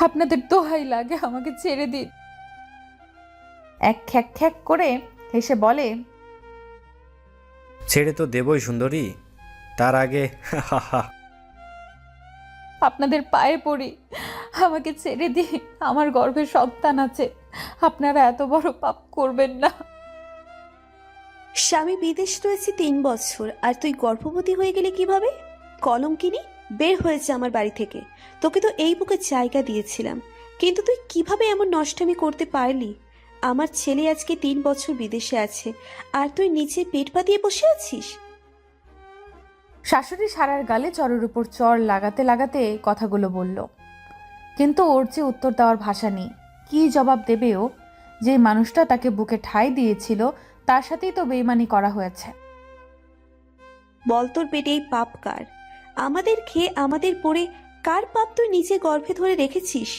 আপনাদের দোহাই লাগে, আমাকে ছেড়ে দিন। এক খ্যাক খ্যাক করে হেসে বলে, ছেড়ে তো দেবই সুন্দরী, তার আগে হা হা। আপনাদের পায়ে পড়ি, আমাকে ছেড়ে দিন। আমার গর্ভে সন্তান আছে, আপনারা এত বড় পাপ করবেন না। স্বামী বিদেশ রয়েছে 3 বছর, আর তুই গর্ভবতী হয়ে গেলে কিভাবে? কলঙ্কিনী, বের হয়েছে আমার বাড়ি থেকে। তোকে তো এই বুকে জায়গা দিয়েছিলাম, কিন্তু তুই কিভাবে এমন নষ্টামি করতে পারলি? আমার ছেলে আজকে 3 বছর বিদেশে আছে, আর তুই নিচে পেট পাতিয়ে বসে আছিস। শাশুড়ি সারার গালে চরের উপর চর লাগাতে লাগাতে কথাগুলো বলল, কিন্তু ওর যে উত্তর দেওয়ার ভাষা নেই। কি জবাব দেবে ও? যে মানুষটা তাকে বুকে ঠাঁই দিয়েছিল তার সাথেই তো বেইমানি করা হয়েছে। বল, তোর পেটে এই পাপ কার? আমাদের খেয়ে আমাদের পরে কার পাপ তুই নিজে গর্ভে ধরে রেখেছিস?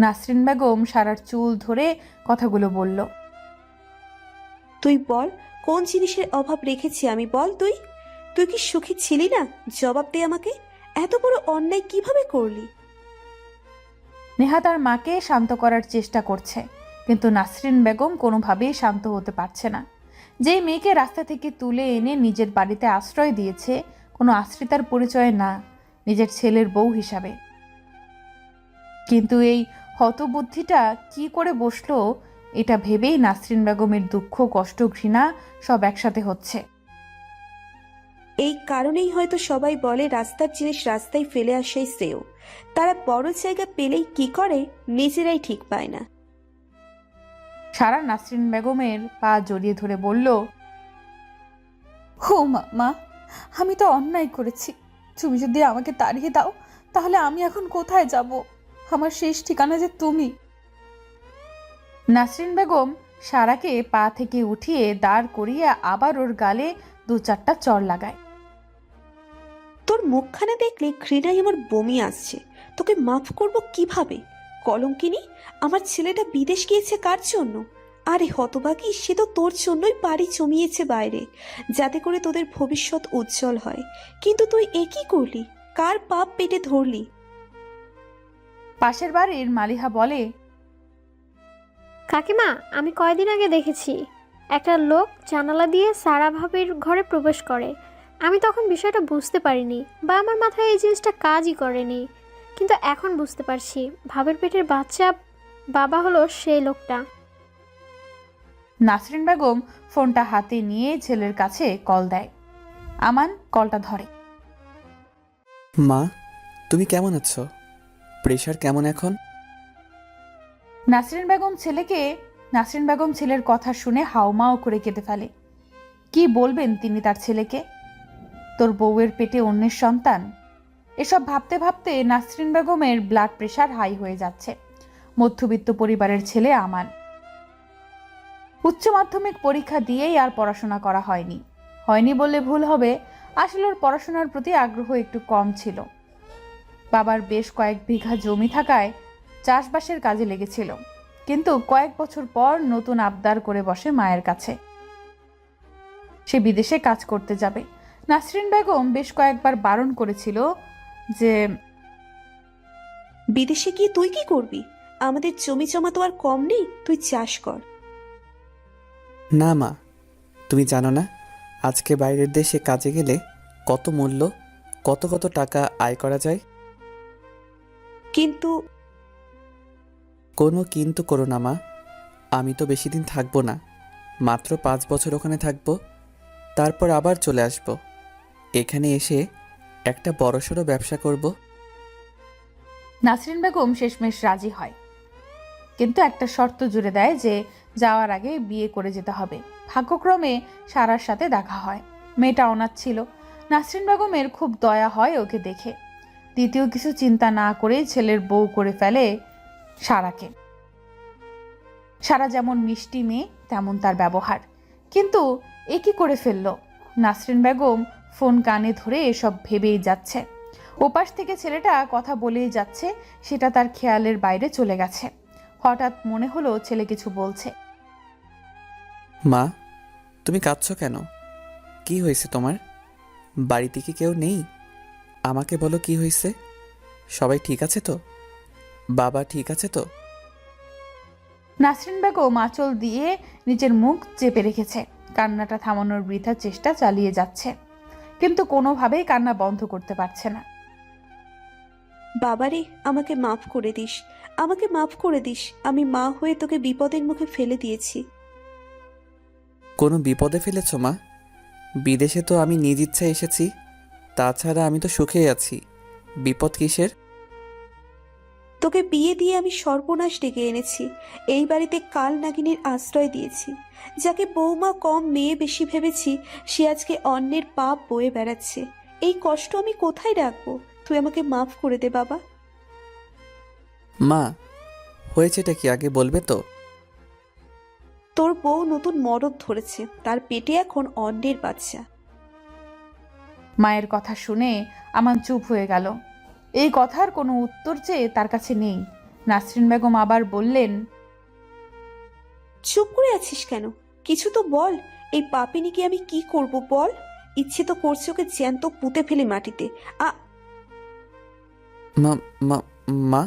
নাসরিন বেগম সারার চুল ধরে কথাগুলো বলল, তুই বল, কোন জিনিসের অভাব রেখেছি আমি? বল, তুই তুই কি সুখী ছিলি না? জবাব দে আমাকে। এত বড় অন্যায় কিভাবে করলি? নেহা তার মাকে শান্ত করার চেষ্টা করছে, কিন্তু নাসরিন বেগম কোনোভাবেই শান্ত হতে পারছে না। যেই মেয়েকে রাস্তা থেকে তুলে এনে নিজের বাড়িতে আশ্রয় দিয়েছে, কোনো আশ্রিতার পরিচয় না, নিজের ছেলের বউ হিসাবে। কিন্তু এই হতবুদ্ধিটা কি করে বসলো, এটা ভেবেই নাসরিন বেগমের দুঃখ, কষ্ট, ঘৃণা সব একসাথে হচ্ছে। এই কারণেই হয়তো সবাই বলে রাস্তার জিনিস রাস্তায় ফেলে আসাই শ্রেয়। তারা বড় জায়গা পেলেই কি করে, নিজেরাই ঠিক পায় না। সারা নাসরিন বেগমের পা জড়িয়ে ধরে বলল, ও মা, মা, আমি তো অন্যায় করেছি। তুমি যদি আমাকে তাড়িয়ে দাও তাহলে আমি এখন কোথায় যাব? আমার শেষ ঠিকানা যে তুমি। নাসরিন বেগম সারাকে পা থেকে উঠিয়ে দাঁড় করিয়ে আবার ওর গালে 2-4টা চড় লাগায়। তোর মুখখানে দেখলে ঘৃণায় আমার বমি আসছে। তোকে মাফ করব কিভাবে? কলঙ্কিনী, আমার ছেলেটা বিদেশ গিয়েছে কার জন্য? আরে হতভাগী, সে তো তোর জন্যই পাড়ি জমিয়েছে বাইরে, যাতে করে তোদের ভবিষ্যৎ উজ্জ্বল হয়। কিন্তু তুই এ কি করলি? কার পাপ পেটে ধরলি? পাশের বাড়ির মালিহা বলে, কাকিমা, আমি কয়দিন আগে দেখেছি একটা লোক জানালা দিয়ে সারা ভাবির ঘরে প্রবেশ করে। আমি তখন বিষয়টা বুঝতে পারিনি, বা আমার মাথায় এই জিনিসটা কাজই করেনি, কিন্তু এখন বুঝতে পারছি ভাবের পেটের বাচ্চা বাবা হলো সেই লোকটা। নাসরিন বেগম ফোনটা হাতে নিয়ে ছেলের কাছে কল দেয়। আমান কলটা ধরে। মা, তুমি কেমন আছো? প্রেশার কেমন এখন? নাসরিন বেগম ছেলের কথা শুনে হাউমাউ করে কেঁদে ফেলে। কি বলবেন তিনি তার ছেলেকে? তোর বউয়ের পেটে অন্যের সন্তান? এসব ভাবতে ভাবতে নাসরিন বেগমের ব্লাড প্রেশার হাই হয়ে যাচ্ছে। মধ্যবিত্ত পরিবারের ছেলে আমান। উচ্চ মাধ্যমিক পরীক্ষা দিয়েই আর পড়াশোনা করা হয়নি। হয়নি বললে ভুল হবে, আসলে ওর পড়াশোনার প্রতি আগ্রহ একটু কম ছিল। বাবার বেশ কয়েক বিঘা জমি থাকায় চাষবাসের কাজে লেগেছিল, কিন্তু কয়েক বছর পর নতুন আবদার করে বসে মায়ের কাছে সে বিদেশে কাজ করতে যাবে। নাসরিন বেগম বেশ কয়েকবার বারণ করেছিল যে, বিদেশে গিয়ে তুই কি করবি? আমাদের জমি জমা তো আর কম নেই, তুই চাষ কর। না মা, তুমি জানো না আজকে বাইরের দেশে কাজে গেলে কত মূল্য, কত কত টাকা আয় করা যায়। কিন্তু কোনো কিন্তু করো না মা, আমি তো বেশি দিন থাকবো না, মাত্র 5 বছর ওখানে থাকবো, তারপর আবার চলে আসব। এখানে এসে একটা বড়সড় ব্যবসা করব। নাসরিন বেগম শেষমেশ রাজি হয়, কিন্তু একটা শর্ত জুড়ে দেয় যে যাওয়ার আগে বিয়ে করে যেতে হবে। ভাগ্যক্রমে সারার সাথে দেখা হয়। মেয়েটা অনাথ ছিল। নাসরিন বেগমের খুব দয়া হয় ওকে দেখে। দ্বিতীয় কিছু চিন্তা না করেই ছেলের বউ করে ফেলে সারাকে। সারা যেমন মিষ্টি মেয়ে তেমন তার ব্যবহার, কিন্তু এ কি করে ফেলল? নাসরিন বেগম ফোন কানে ধরে এসব ভেবেই যাচ্ছে। ওপাশ থেকে ছেলেটা কথা বলেই যাচ্ছে, সেটা তার খেয়ালের বাইরে চলে গেছে। হঠাৎ মনে হলো ছেলে কিছু বলছে। মা, তুমি কাঁদছো কেন? কি হয়েছে তোমার? বাড়িতে কি কেউ নেই? আমাকে বলো কি হয়েছে? সবাই ঠিক আছে তো? বাবা ঠিক আছে তো? নাসরিন বেগম আঁচল দিয়ে নিজের মুখ চেপে রেখেছে। কান্নাটা থামানোর বৃথা চেষ্টা চালিয়ে যাচ্ছে, কিন্তু কোনোভাবেই কান্না বন্ধ করতে পারছে না। বাবারে, আমাকে মাফ করে দিস, আমাকে মাফ করে দিস। আমি মা হয়ে তোকে বিপদের মুখে ফেলে দিয়েছি। কোনো বিপদে ফেলেছ মা? বিদেশে তো আমি নিজ ইচ্ছায় এসেছি, তাছাড়া আমি তো সুখেই আছি। বিপদ কিসের? তোকে বিয়ে দিয়ে আমি সর্বনাশ ডেকে এনেছি। এই বাড়িতে কাল নাগিনীর আশ্রয় দিয়েছি। যাকে বৌমা কম মেয়ে বেশি ভেবেছি, সে আজকে অন্যের পাপ বয়ে বেড়াচ্ছে। এই কষ্ট আমি কোথায় রাখবো? তুই আমাকে মাফ করে দে বাবা। মা, হয়েছেটা কি আগে বলবে তো? তোর বউ নতুন মরদ ধরেছে, তার পেটে এখন অন্যের বাচ্চা। মায়ের কথা শুনে আমান চুপ হয়ে গেল। এই কথার কোনো উত্তর যে তার কাছে নেই। নাসরিন বেগম আবার বললেন, চুপ করে আছিস কেন? কিছু তো বল। এই পাপিনিকে আমি কি করব বল? ইচ্ছে তো করছে ওকে জ্যান্ত পুঁতে ফেলে মাটিতে। মা মা মা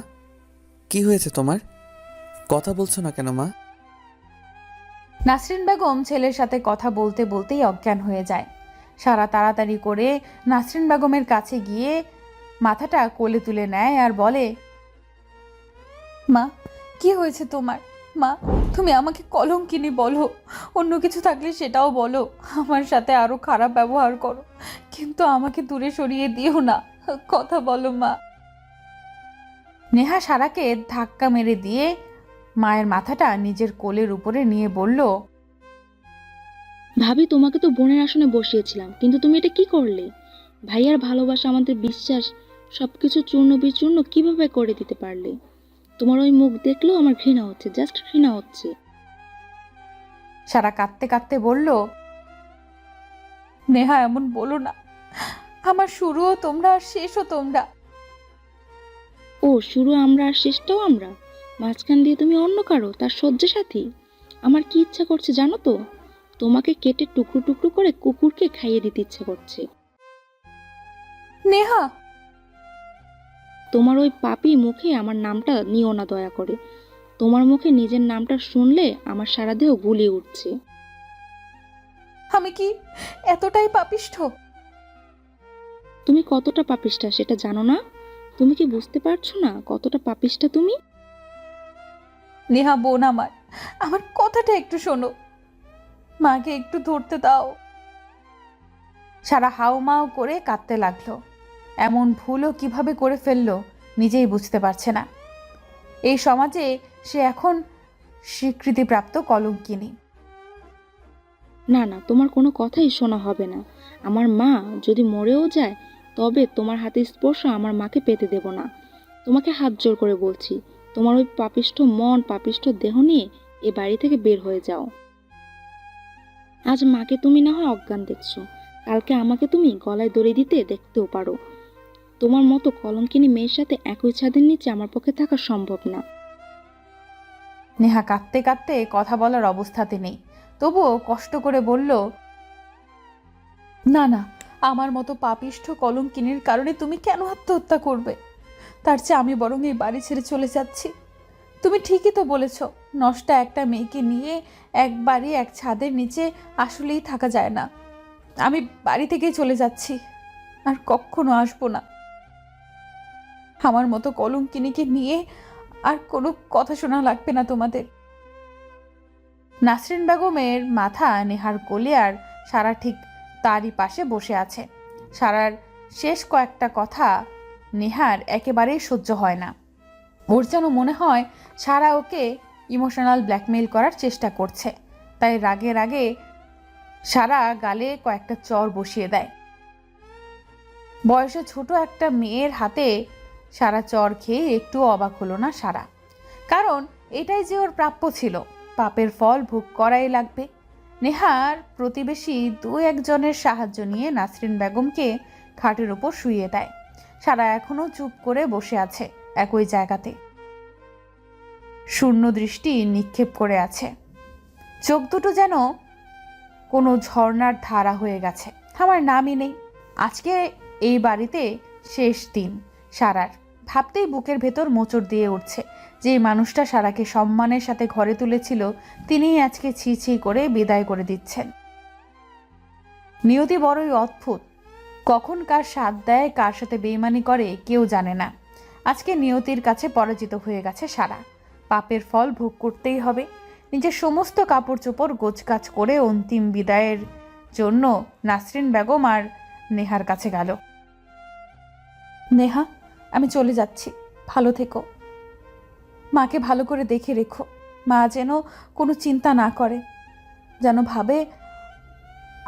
কি হয়েছে তোমার? কথা বলছো না কেন মা? নাসরিন বেগম ছেলের সাথে কথা বলতে বলতেই অজ্ঞান হয়ে যায়। সারা তাড়াতাড়ি করে নাসরিন বেগমের কাছে গিয়ে মাথাটা কোলে তুলে নেয় আর বলে, মা, কি হয়েছে তোমার? মা, তুমি আমাকে কলঙ্কিনী বলো, অন্য কিছু থাকলে সেটাও বলো, আমার সাথে আরো খারাপ ব্যবহার করো, কিন্তু আমাকে দূরে সরিয়ে দিও না। কথা বলো মা। নেহা সারাকে ধাক্কা মেরে দিয়ে মায়ের মাথাটা নিজের কোলের উপরে নিয়ে বলল, ভাবি, তোমাকে তো বোনের আসনে বসিয়েছিলাম, কিন্তু তুমি এটা কি করলে? ভাইয়ার ভালোবাসা, আমাদের বিশ্বাস, সবকিছু চূর্ণ বিচূর্ণ কিভাবে করে দিতে পারলে? তোমার ওই মুখ দেখলেও আমার ঘৃণা হচ্ছে, জাস্ট ঘৃণা হচ্ছে। সারা কাঁদতে কাঁদতে বলল, নেহা এমন বলো না, আমার শুরুও তোমরা আর শেষও তোমরা। ও, শুরু আমরা আর শেষটাও আমরা? মাঝখান দিয়ে তুমি অন্য কারো, তার শয্যাসাথী? আমার কি ইচ্ছা করছে জানো তো? তোমাকে কেটে টুকরো টুকরো করে কুকুরকে খাইয়ে দিতে ইচ্ছা করছে। নেহা, তোমার ওই পাপী মুখে আমার নামটা নিও না দয়া করে। তোমার মুখে নিজের নামটা শুনলে আমার সারা দেহ গুলিয়ে উঠছে। আমি কি এতটাই পাপিষ্ঠ? তুমি কতটা পাপিষ্ঠা সেটা জানো না? তুমি কি বুঝতে পারছো না কতটা পাপিষ্ঠা তুমি? নেহা বোন আমার, আমার কথাটা একটু শোনো, মাকে একটু ধরতে দাও। সারা হাউমাউ করে কাঁদতে লাগলো। এমন ভুলও কিভাবে করে ফেললো নিজেই বুঝতে পারছে না। এই সমাজে সে এখন স্বীকৃতিপ্রাপ্ত কলঙ্কিনী। না না, তোমার কোনো কথাই শোনা হবে না। আমার মা যদি মরেও যায়, তবে তোমার হাতের স্পর্শ আমার মাকে পেতে দেব না। তোমাকে হাত জোর করে বলছি, তোমার ওই পাপিষ্ঠ মন, পাপিষ্ঠ দেহ নিয়ে এ বাড়ি থেকে বের হয়ে যাও। আজ মাকে তুমি না হয় অজ্ঞান দেখছো, কালকে আমাকে তুমি গলায় দড়ি দিতে দেখতেও পারো। তোমার মতো কলঙ্কিনী মেয়ের সাথে একই ছাদের নিচে আমার পক্ষে থাকা সম্ভব না। নেহা কাঁদতে কাঁদতে কথা বলার অবস্থাতে নেই, তবুও কষ্ট করে বলল, না না, আমার মতো পাপিষ্ঠ কলঙ্কিনীর কারণে তুমি কেন আত্মহত্যা করবে? তার চেয়ে আমি বরং এই বাড়ি ছেড়ে চলে যাচ্ছি। তুমি ঠিকই তো বলেছ, নষ্টা একটা মেয়েকে নিয়ে এক বাড়ি এক ছাদের নিচে আসলেই থাকা যায় না। আমি বাড়ি থেকেই চলে যাচ্ছি, আর কখনো আসবো না। আমার মতো কলঙ্কিনীকে নিয়ে আর কোনো কথা শোনা লাগবে না তোমাদের। নাসরিন বেগমের মাথা নেহার কোলে, আর সারা ঠিক তারই পাশে বসে আছে। সারার শেষ কয়েকটা কথা নেহার একেবারেই সহ্য হয় না। ওর যেন মনে হয় সারা ওকে ইমোশনাল ব্ল্যাকমেইল করার চেষ্টা করছে। তাই রাগে রাগে সারা গালে কয়েকটা চর বসিয়ে দেয়। বয়সে ছোট একটা মেয়ের হাতে সারা চর খেয়ে একটু অবাক হলো না সারা, কারণ এটাই যে ওর প্রাপ্য ছিল। পাপের ফল ভোগ করাই লাগবে। নেহার প্রতিবেশী দু একজনের সাহায্য নিয়ে নাসরিন বেগমকে খাটের ওপর শুইয়ে দেয়। সারা এখনো চুপ করে বসে আছে একই জায়গাতে, শূন্য দৃষ্টি নিক্ষেপ করে আছে। চোখ দুটো যেন কোনো ঝর্ণার ধারা হয়ে গেছে। আমার নামই নেই। আজকে এই বাড়িতে শেষ দিন সারার, ভাবতেই বুকের ভেতর মোচড় দিয়ে উঠছে। যে মানুষটা সারাকে সম্মানের সাথে ঘরে তুলেছিল তিনিই আজকে ছি ছি করে বিদায় করে দিচ্ছেন। নিয়তি বড়ই অদ্ভুত, কখন কার সাথ দেয়, কার সাথে বেইমানি করে কেউ জানে না। আজকে নিয়তির কাছে পরাজিত হয়ে গেছে সারা। পাপের ফল ভোগ করতেই হবে। নিজের সমস্ত কাপড় চোপড় গোছগাছ করে অন্তিম বিদায়ের জন্য নাসরিন বেগম আর নেহার কাছে গেল। নেহা, আমি চলে যাচ্ছি, ভালো থেকো। মাকে ভালো করে দেখে রেখো। মা যেন কোনো চিন্তা না করে, যেন ভাবে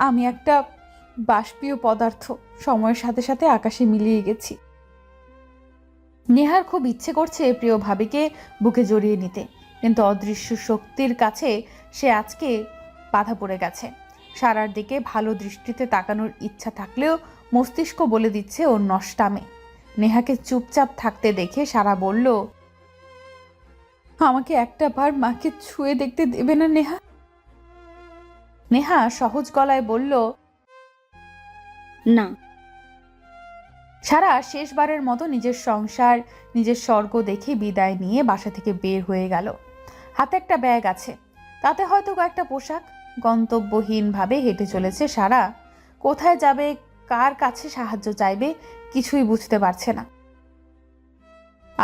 আমি একটা বাষ্পীয় পদার্থ, সময়ের সাথে সাথে আকাশে মিলিয়ে গেছি। নেহার খুব ইচ্ছে করছে প্রিয় ভাবিকে বুকে জড়িয়ে নিতে, কিন্তু অদৃশ্য শক্তির কাছে সে আজকে বাধা পড়ে গেছে। সারার দিকে ভালো দৃষ্টিতে তাকানোর ইচ্ছা থাকলেও মস্তিষ্ক বলে দিচ্ছে ওর নষ্টামে। নেহাকে চুপচাপ থাকতে দেখে সারা বলল, আমাকে একটা বার মাকে ছুঁয়ে দেখতে দেবে না নেহা? নেহা সহজ গলায় বলল, না। সারা শেষবারের মতো নিজের সংসার, নিজের স্বর্গ দেখে বিদায় নিয়ে বাসা থেকে বের হয়ে গেল। হাতে একটা ব্যাগ আছে, তাতে হয়তো কয়েকটা পোশাক। গন্তব্যহীনভাবে হেঁটে চলেছে সারা। কোথায় যাবে, কার কাছে সাহায্য চাইবে, কিছুই বুঝতে পারছে না।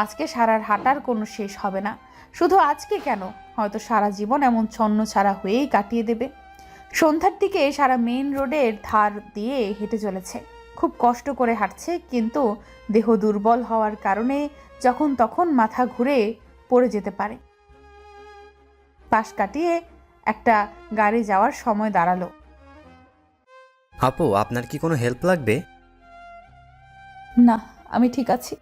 আজকে সারার হাঁটার কোনো শেষ হবে না। শুধু আজকে কেন, হয়তো সারা জীবন এমন ছন্ন ছাড়া হয়েই কাটিয়ে দেবে। সন্ধ্যার দিকে সারা মেইন রোডের ধার দিয়ে হেঁটে চলেছে। খুব কষ্ট করে হাঁটছে, কিন্তু দেহ দুর্বল হওয়ার কারণে যখন তখন মাথা ঘুরে পড়ে যেতে পারে। পাশ কাটিয়ে একটা গাড়ি যাওয়ার সময় দাঁড়ালো। আপু, আপনার কি কোনো হেল্প লাগবে? না, আমি ঠিক আছি।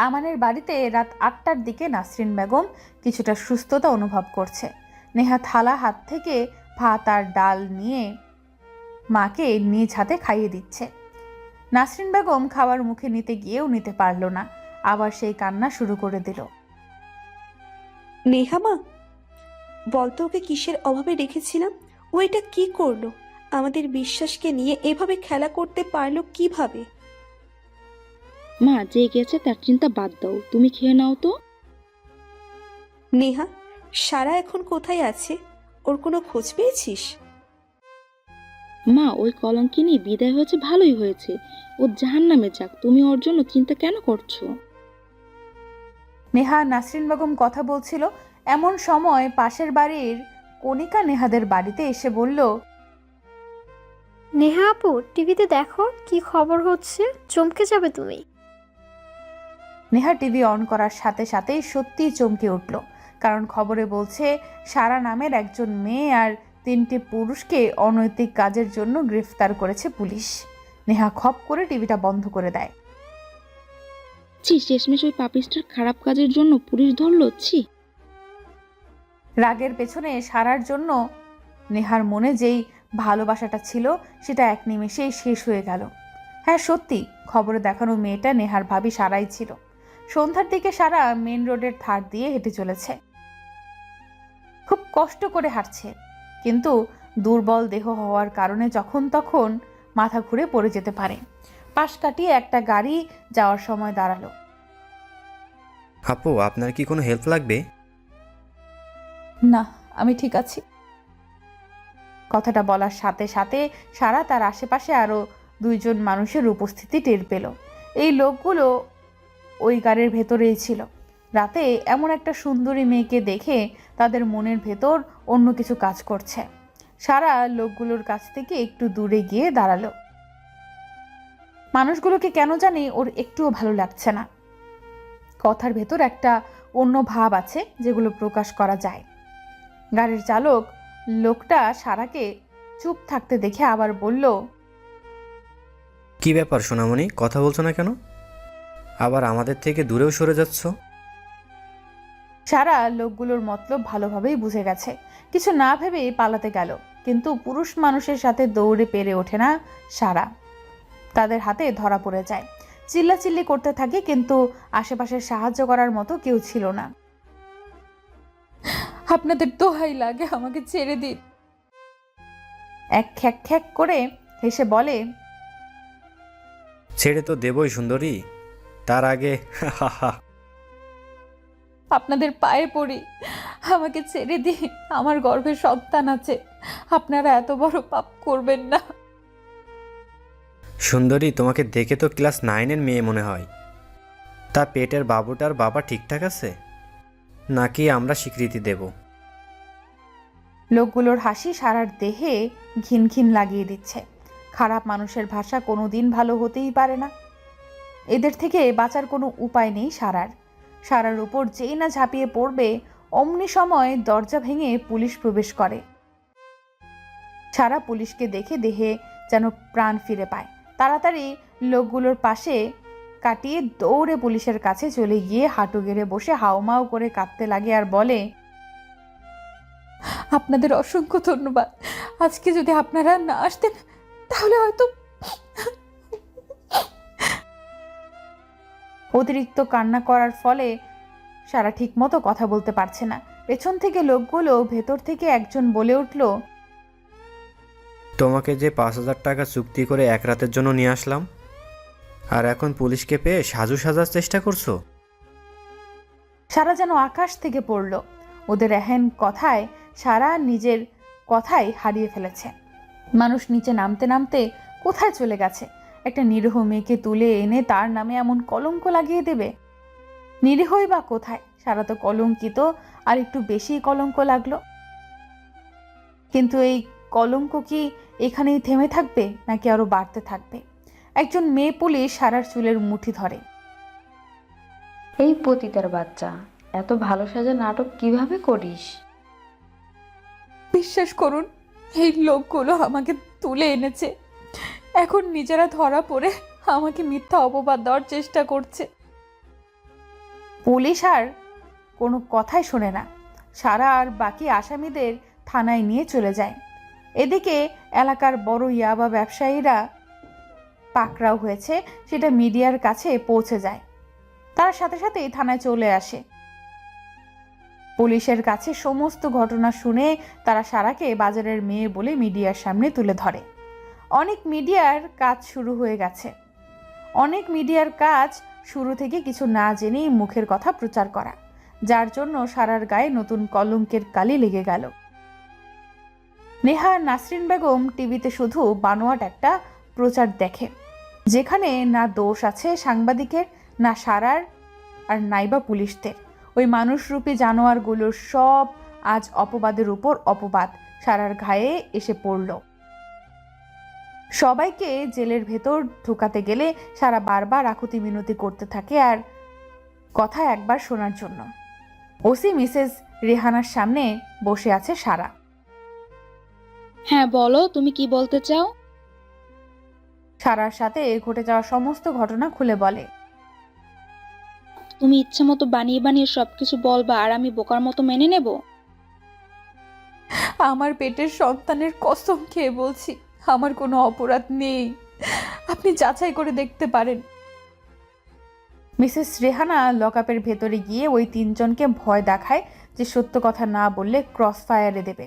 আমানের বাড়িতে রাত 8টার দিকে নাসরিন বেগম কিছুটা সুস্থতা অনুভব করছে। নেহা থালা হাত থেকে ভাত আর ডাল নিয়ে মাকে নিজ হাতে খাইয়ে দিচ্ছে। নাসরিন বেগম খাবার মুখে নিতে গিয়েও নিতে পারল না, আবার সেই কান্না শুরু করে দিল। নেহা মা, বলতো ওকে কিসের অভাবে রেখেছিলাম? ও এটা কি করলো? আমাদের বিশ্বাসকে নিয়ে এভাবে খেলা করতে পারলো কিভাবে? মা, যে গেছে তার চিন্তা বাদ দাও, তুমি খেয়ে নাও তো। নেহা, সারা এখন কোথায় আছে? ওর কোনো খোঁজ পেয়েছিস? মা, ওই কলঙ্কিনী বিদায় হয়েছে, ভালোই হয়েছে। ও জাহান্নামে যাক, তুমি ওর জন্য চিন্তা কেন করছো? নেহা নাসরিন বেগম কথা বলছিল, এমন সময় পাশের বাড়ির কণিকা নেহাদের বাড়িতে এসে বলল, নেহা আপু, টিভিতে দেখো কি খবর হচ্ছে, চমকে যাবে তুমি। নেহা টিভি অন করার সাথে সাথেই সত্যিই চমকে উঠল, কারণ খবরে বলছে সারা নামের একজন মেয়ে আর 3টে পুরুষকে অনৈতিক কাজের জন্য গ্রেফতার করেছে পুলিশ। নেহা খপ করে টিভিটা বন্ধ করে দেয়। ছি, শেষমেশ ওই পাপিস্টার খারাপ কাজের জন্য পুলিশ ধরলো। ছি। রাগের পেছনে সারার জন্য নেহার মনে যেই ভালোবাসাটা ছিল সেটা এক নিমেষেই শেষ হয়ে গেল। হ্যাঁ সত্যি, খবরে দেখানো মেয়েটা নেহার ভাবি সারাই ছিল। সন্ধ্যার দিকে সারা মেন রোডের ধার দিয়ে হেঁটে চলেছে। খুব কষ্ট করে হাঁটছে, কিন্তু দুর্বল দেহ হওয়ার কারণে যখন তখন মাথা ঘুরে পড়ে যেতে পারে। পাশ কাটিয়ে একটা গাড়ি যাওয়ার সময় দাঁড়ালো। আপু, আপনার কি কোনো হেল্প লাগবে? না, আমি ঠিক আছি। কথাটা বলার সাথে সাথে সারা তার আশেপাশে আরো 2জন মানুষের উপস্থিতি টের পেল। এই লোকগুলো ওই গাড়ির ভেতরেই ছিল। রাতে এমন একটা সুন্দরী মেয়েকে দেখে তাদের মনের ভেতর অন্য কিছু কাজ করছে। সারা লোকগুলোর কাছ থেকে একটু দূরে গিয়ে দাঁড়ালো। মানুষগুলোকে কেন জানি ওর একটুও ভালো লাগছে না। কথার ভেতর একটা অন্য ভাব আছে যেগুলো প্রকাশ করা যায়। গাড়ির চালক লোকটা সারাকে চুপ থাকতে দেখে আবার বলল, কি ব্যাপার সোনামণি, কথা বলছো না কেন? আবার আমাদের থেকে দূরেও সরে যাচ্ছ? সারা লোকগুলোর মতলব ভালোভাবেই বুঝে গেছে, কিছু না ভেবেই পালাতে গেল। কিন্তু পুরুষ মানুষের সাথে দৌড়ে পেরে ওঠে না সারা, তাদের হাতে ধরা পড়ে যায়। চিল্লাচিল্লি করতে থাকে, কিন্তু আশেপাশে সাহায্য করার মতো কেউ ছিল না। আপনাদের দোহাই লাগে, আমাকে ছেড়ে দিন। এক খ্যাক খ্যাক করে হেসে বলে, ছেড়ে তো দেবই সুন্দরী, তার আগে আপনাদের পায়ে পড়ি, আমাকে ছেড়ে দিয়ে, আমার গর্ভে সন্তান আছে, আপনারা এত বড় পাপ করবেন না। সুন্দরী, তোমাকে দেখে তো ক্লাস 9-এর মেয়ে মনে হয়। তা পেটের বাবুটার বাবা ঠিকঠাক আছে নাকি আমরা স্বীকৃতি দেব? লোকগুলোর হাসি সারার দেহে ঘিন ঘিন লাগিয়ে দিচ্ছে। খারাপ মানুষের ভাষা কোনো দিন ভালো হতেই পারে না। এদের থেকে বাঁচার কোনো উপায় নেই সারার। সারার উপর যেই না ঝাঁপিয়ে পড়বে, অমনি সময় দরজা ভেঙে পুলিশ প্রবেশ করে। সারা পুলিশকে দেখে দেহে যেন প্রাণ ফিরে পায়। তাড়াতাড়ি লোকগুলোর পাশে কাটিয়ে দৌড়ে পুলিশের কাছে চলে গিয়ে হাঁটু গেড়ে বসে হাউমাউ করে কাঁদতে লাগে আর বলে, আপনাদের অসংখ্য ধন্যবাদ। আজকে যদি আপনারা না আসতেন তাহলে হয়তো। অতিরিক্ত কান্না করার ফলে সারা ঠিকমতো কথা বলতে পারছে না। পেছন থেকে লোকগুলো ভেতর থেকে একজন বলে উঠল, তোমাকে যে 5,000 টাকা চুক্তি করে এক রাতের জন্য নিয়ে আসলাম, আর এখন পুলিশকে পেয়ে সাজু সাজার চেষ্টা করছো? সারা যেন আকাশ থেকে পড়ল। ওদের এহেন কথায় সারা নিজের কথাই হারিয়ে ফেলেছে। মানুষ নিচে নামতে নামতে কোথায় চলে গেছে? একটা নিরীহ মেয়েকে তুলে এনে তার নামে এমন কলঙ্ক লাগিয়ে দেবে? নিরীহই বা কোথায়? সারা তো কলঙ্কিত, আর একটু বেশি কলঙ্ক লাগলো। কিন্তু এই কলঙ্ক কি এখানেই থেমে থাকবে নাকি আরো বাড়তে থাকবে? একজন মেয়ে পুলিশ সারার চুলের মুঠি ধরে। এই পতিতার বাচ্চা, এত ভালো সাজা নাটক কিভাবে করিস? বিশ্বাস করুন, এই লোকগুলো আমাকে তুলে এনেছে, এখন নিজেরা ধরা পড়ে আমাকে মিথ্যা অপবাদ দেওয়ার চেষ্টা করছে। পুলিশ আর কোনো কথাই শোনে না। সারা আর বাকি আসামিদের থানায় নিয়ে চলে যায়। এদিকে এলাকার বড় ইয়াবা ব্যবসায়ীরা পাকড়াও হয়েছে সেটা মিডিয়ার কাছে পৌঁছে যায়। তার সাথে সাথেই থানায় চলে আসে। পুলিশের কাছে সমস্ত ঘটনা শুনে তারা সারাকে বাজারের মেয়ে বলে মিডিয়ার সামনে তুলে ধরে। অনেক মিডিয়ার কাজ শুরু থেকে কিছু না জেনেই মুখের কথা প্রচার করা, যার জন্য সারার গায়ে নতুন কলঙ্কের কালি লেগে গেল। নেহা আর নাসরিন বেগম টিভিতে শুধু বানোয়াট একটা প্রচার দেখে, যেখানে না দোষ আছে সাংবাদিকের, না সারার, আর নাইবা পুলিশদের। ওই মানুষরূপী জানোয়ারগুলোর সব আজ অপবাদের উপর অপবাদ সারার ঘায়ে এসে পড়ল। সবাইকে জেলের ভেতর ঢুকাতে গেলে সারা বারবার আকুতি মিনতি করতে থাকে আর কথা একবার শোনার জন্য। ওসি মিসেস রেহানার সামনে বসে আছে সারা। হ্যাঁ বলো, তুমি কি বলতে চাও? সারার সাথে ঘটে যাওয়া সমস্ত ঘটনা খুলে বলে। তুমি ইচ্ছে মতো বানিয়ে বানিয়ে সবকিছু বলবা আর আমি বোকার মতো মেনে নেব? আমার পেটের সন্তানের কসম খেয়ে বলছি, আমার কোনো অপরাধ নেই, আপনি যাচাই করে দেখতে পারেন। মিসেস রেহানা লকআপের ভেতরে গিয়ে ওই 3 জনকে ভয় দেখায় যে সত্য কথা না বললে ক্রস ফায়ারে দেবে।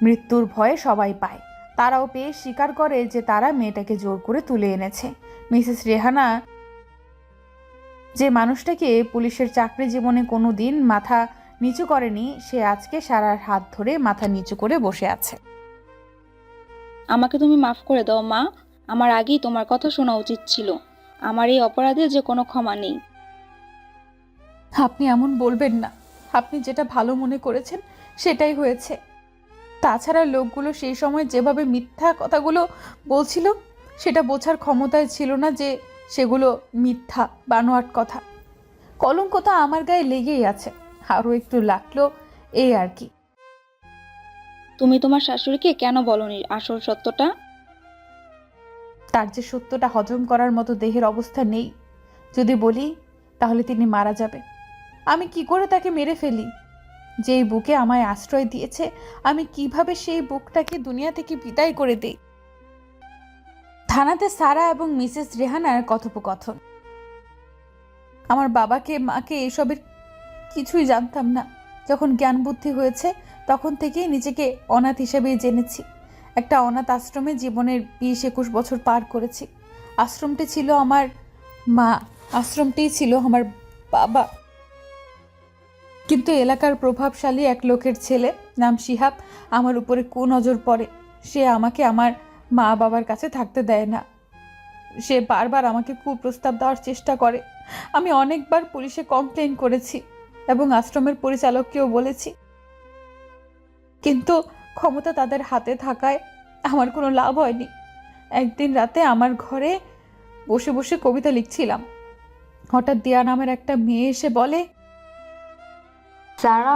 মৃত্যুর ভয়ে সবাই পায়। তারাও পেয়ে স্বীকার করে যে তারা মেয়েটাকে জোর করে তুলে এনেছে। মিসেস রেহানা যে মানুষটাকে পুলিশের চাকরি জীবনে কোনো দিন মাথা নিচু করেনি, সে আজকে সারার হাত ধরে মাথা নিচু করে বসে আছে। আমাকে তুমি মাফ করে দাও মা, আমার আগেই তোমার কথা শোনা উচিত ছিল। আমার এই অপরাধে যে কোনো ক্ষমা নেই। আপনি এমন বলবেন না, আপনি যেটা ভালো মনে করেছেন সেটাই হয়েছে। তাছাড়া লোকগুলো সেই সময় যেভাবে মিথ্যা কথাগুলো বলছিল, সেটা বোঝার ক্ষমতায় ছিল না যে সেগুলো মিথ্যা বানোয়াট কথা। কলঙ্ক তো আমার গায়ে লেগেই আছে, আরও একটু লাগলো এই আর কি। তুমি তোমার শাশুড়িকে কেন বলনি আসল সত্যটা? তার যে সত্যটা হজম করার মতো দেহের অবস্থা নেই। যদি বলি তাহলে তিনি মারা যাবে। আমি কি করে তাকে মেরে ফেলি? যেই বুকে আমায় আশ্রয় দিয়েছে, আমি কিভাবে সেই বুকটাকে দুনিয়া থেকে বিদায় করে দেই? থানাতে সারা এবং মিসেস রেহানার কথোপকথন। আমার বাবাকে মাকে এসবের কিছুই জানতাম না। যখন জ্ঞান বুদ্ধি হয়েছে তখন থেকেই নিজেকে অনাথ হিসেবেই জেনেছি। একটা অনাথ আশ্রমে জীবনের 20-21 বছর পার করেছি। আশ্রমটি ছিল আমার মা আশ্রমটিই ছিল আমার বাবা। কিন্তু এলাকার প্রভাবশালী এক লোকের ছেলে নাম শিহাব আমার উপরে কুনজর পড়ে। সে আমাকে আমার মা বাবার কাছে থাকতে দেয় না। সে বারবার আমাকে কুপ্রস্তাব দেওয়ার চেষ্টা করে। আমি অনেকবার পুলিশে কমপ্লেন করেছি এবং আশ্রমের পরিচালককেও বলেছি, কিন্তু ক্ষমতা তাদের হাতে থাকায় আমার কোনো লাভ হয়নি। একদিন রাতে আমার ঘরে বসে বসে কবিতা লিখছিলাম। হঠাৎ দিয়া নামের একটা মেয়ে এসে বলে, সারা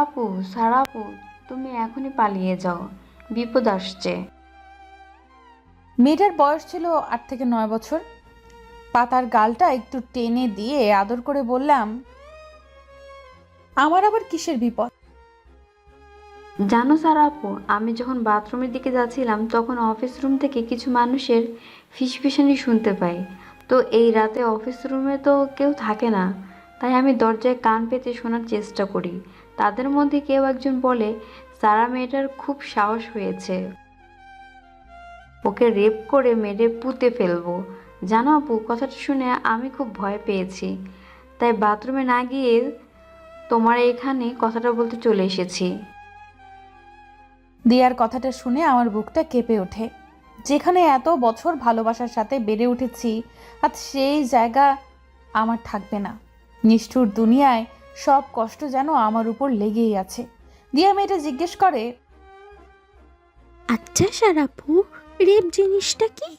আপু, তুমি এখনই পালিয়ে যাও, বিপদ আসছে। মেয়েটার বয়স ছিল 8 থেকে 9 বছর। পাতার গালটা একটু টেনে দিয়ে আদর করে বললাম, আমার আবার কিসের বিপদ? জানো সারা আপু, আমি যখন বাথরুমের দিকে যাচ্ছিলাম তখন অফিস রুম থেকে কিছু মানুষের ফিসফিসানি শুনতে পাই। তো এই রাতে অফিস রুমে তো কেউ থাকে না, তাই আমি দরজায় কান পেতে শোনার চেষ্টা করি। তাদের মধ্যে কেউ একজন বলে, সারা মেয়েটার খুব সাহস হয়েছে, ওকে রেপ করে মেরে পুঁতে ফেলবো। জানো আপু, কথাটা শুনে আমি খুব ভয় পেয়েছি, তাই বাথরুমে না গিয়ে তোমার এখানে কথাটা বলতে চলে এসেছি। দিয়ার কথাটা শুনে আমার বুকটা কেঁপে ওঠে। যেখানে এত বছর ভালোবাসার সাথে বেড়ে উঠেছি, আজ সেই জায়গা আমার থাকবে না। নিষ্ঠুর দুনিয়ায় সব কষ্ট যেন আমার উপর লেগেই আছে। দিয়া মেয়েটা জিজ্ঞেস করে, আচ্ছা সারাপু, রেপ জিনিসটা কি?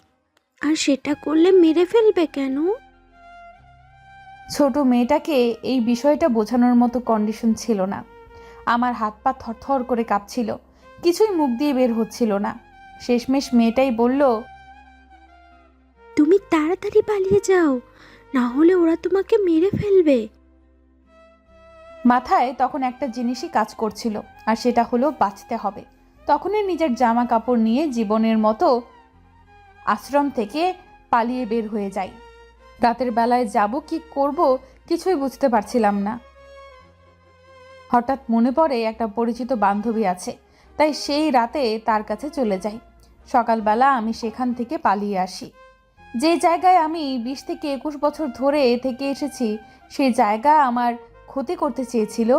আর সেটা করলে মেরে ফেলবে কেন? ছোট মেয়েটাকে এই বিষয়টা বোঝানোর মতো কন্ডিশন ছিল না। আমার হাত পা থরথর করে কাঁপছিল, কিছুই মুখ দিয়ে বের হচ্ছিল না। শেষমেশ মেয়েটাই বলল, তুমি তাড়াতাড়ি পালিয়ে যাও, না হলে ওরা তোমাকে মেরে ফেলবে। মাথায় তখন একটা জিনিসই কাজ করছিল, আর সেটা হলো বাঁচতে হবে। তখনই নিজের জামা কাপড় নিয়ে জীবনের মতো আশ্রম থেকে পালিয়ে বের হয়ে যাই। রাতের বেলায় যাব কি করব কিছুই বুঝতে পারছিলাম না। হঠাৎ মনে পড়ে একটা পরিচিত বান্ধবী আছে, তাই সেই রাতে তার কাছে চলে যাই। সকালবেলা আমি সেখান থেকে পালিয়ে আসি। যে জায়গায় আমি 20 থেকে 21 বছর ধরে থেকে এসেছি, সেই জায়গা আমার ক্ষতি করতে চেয়েছিল,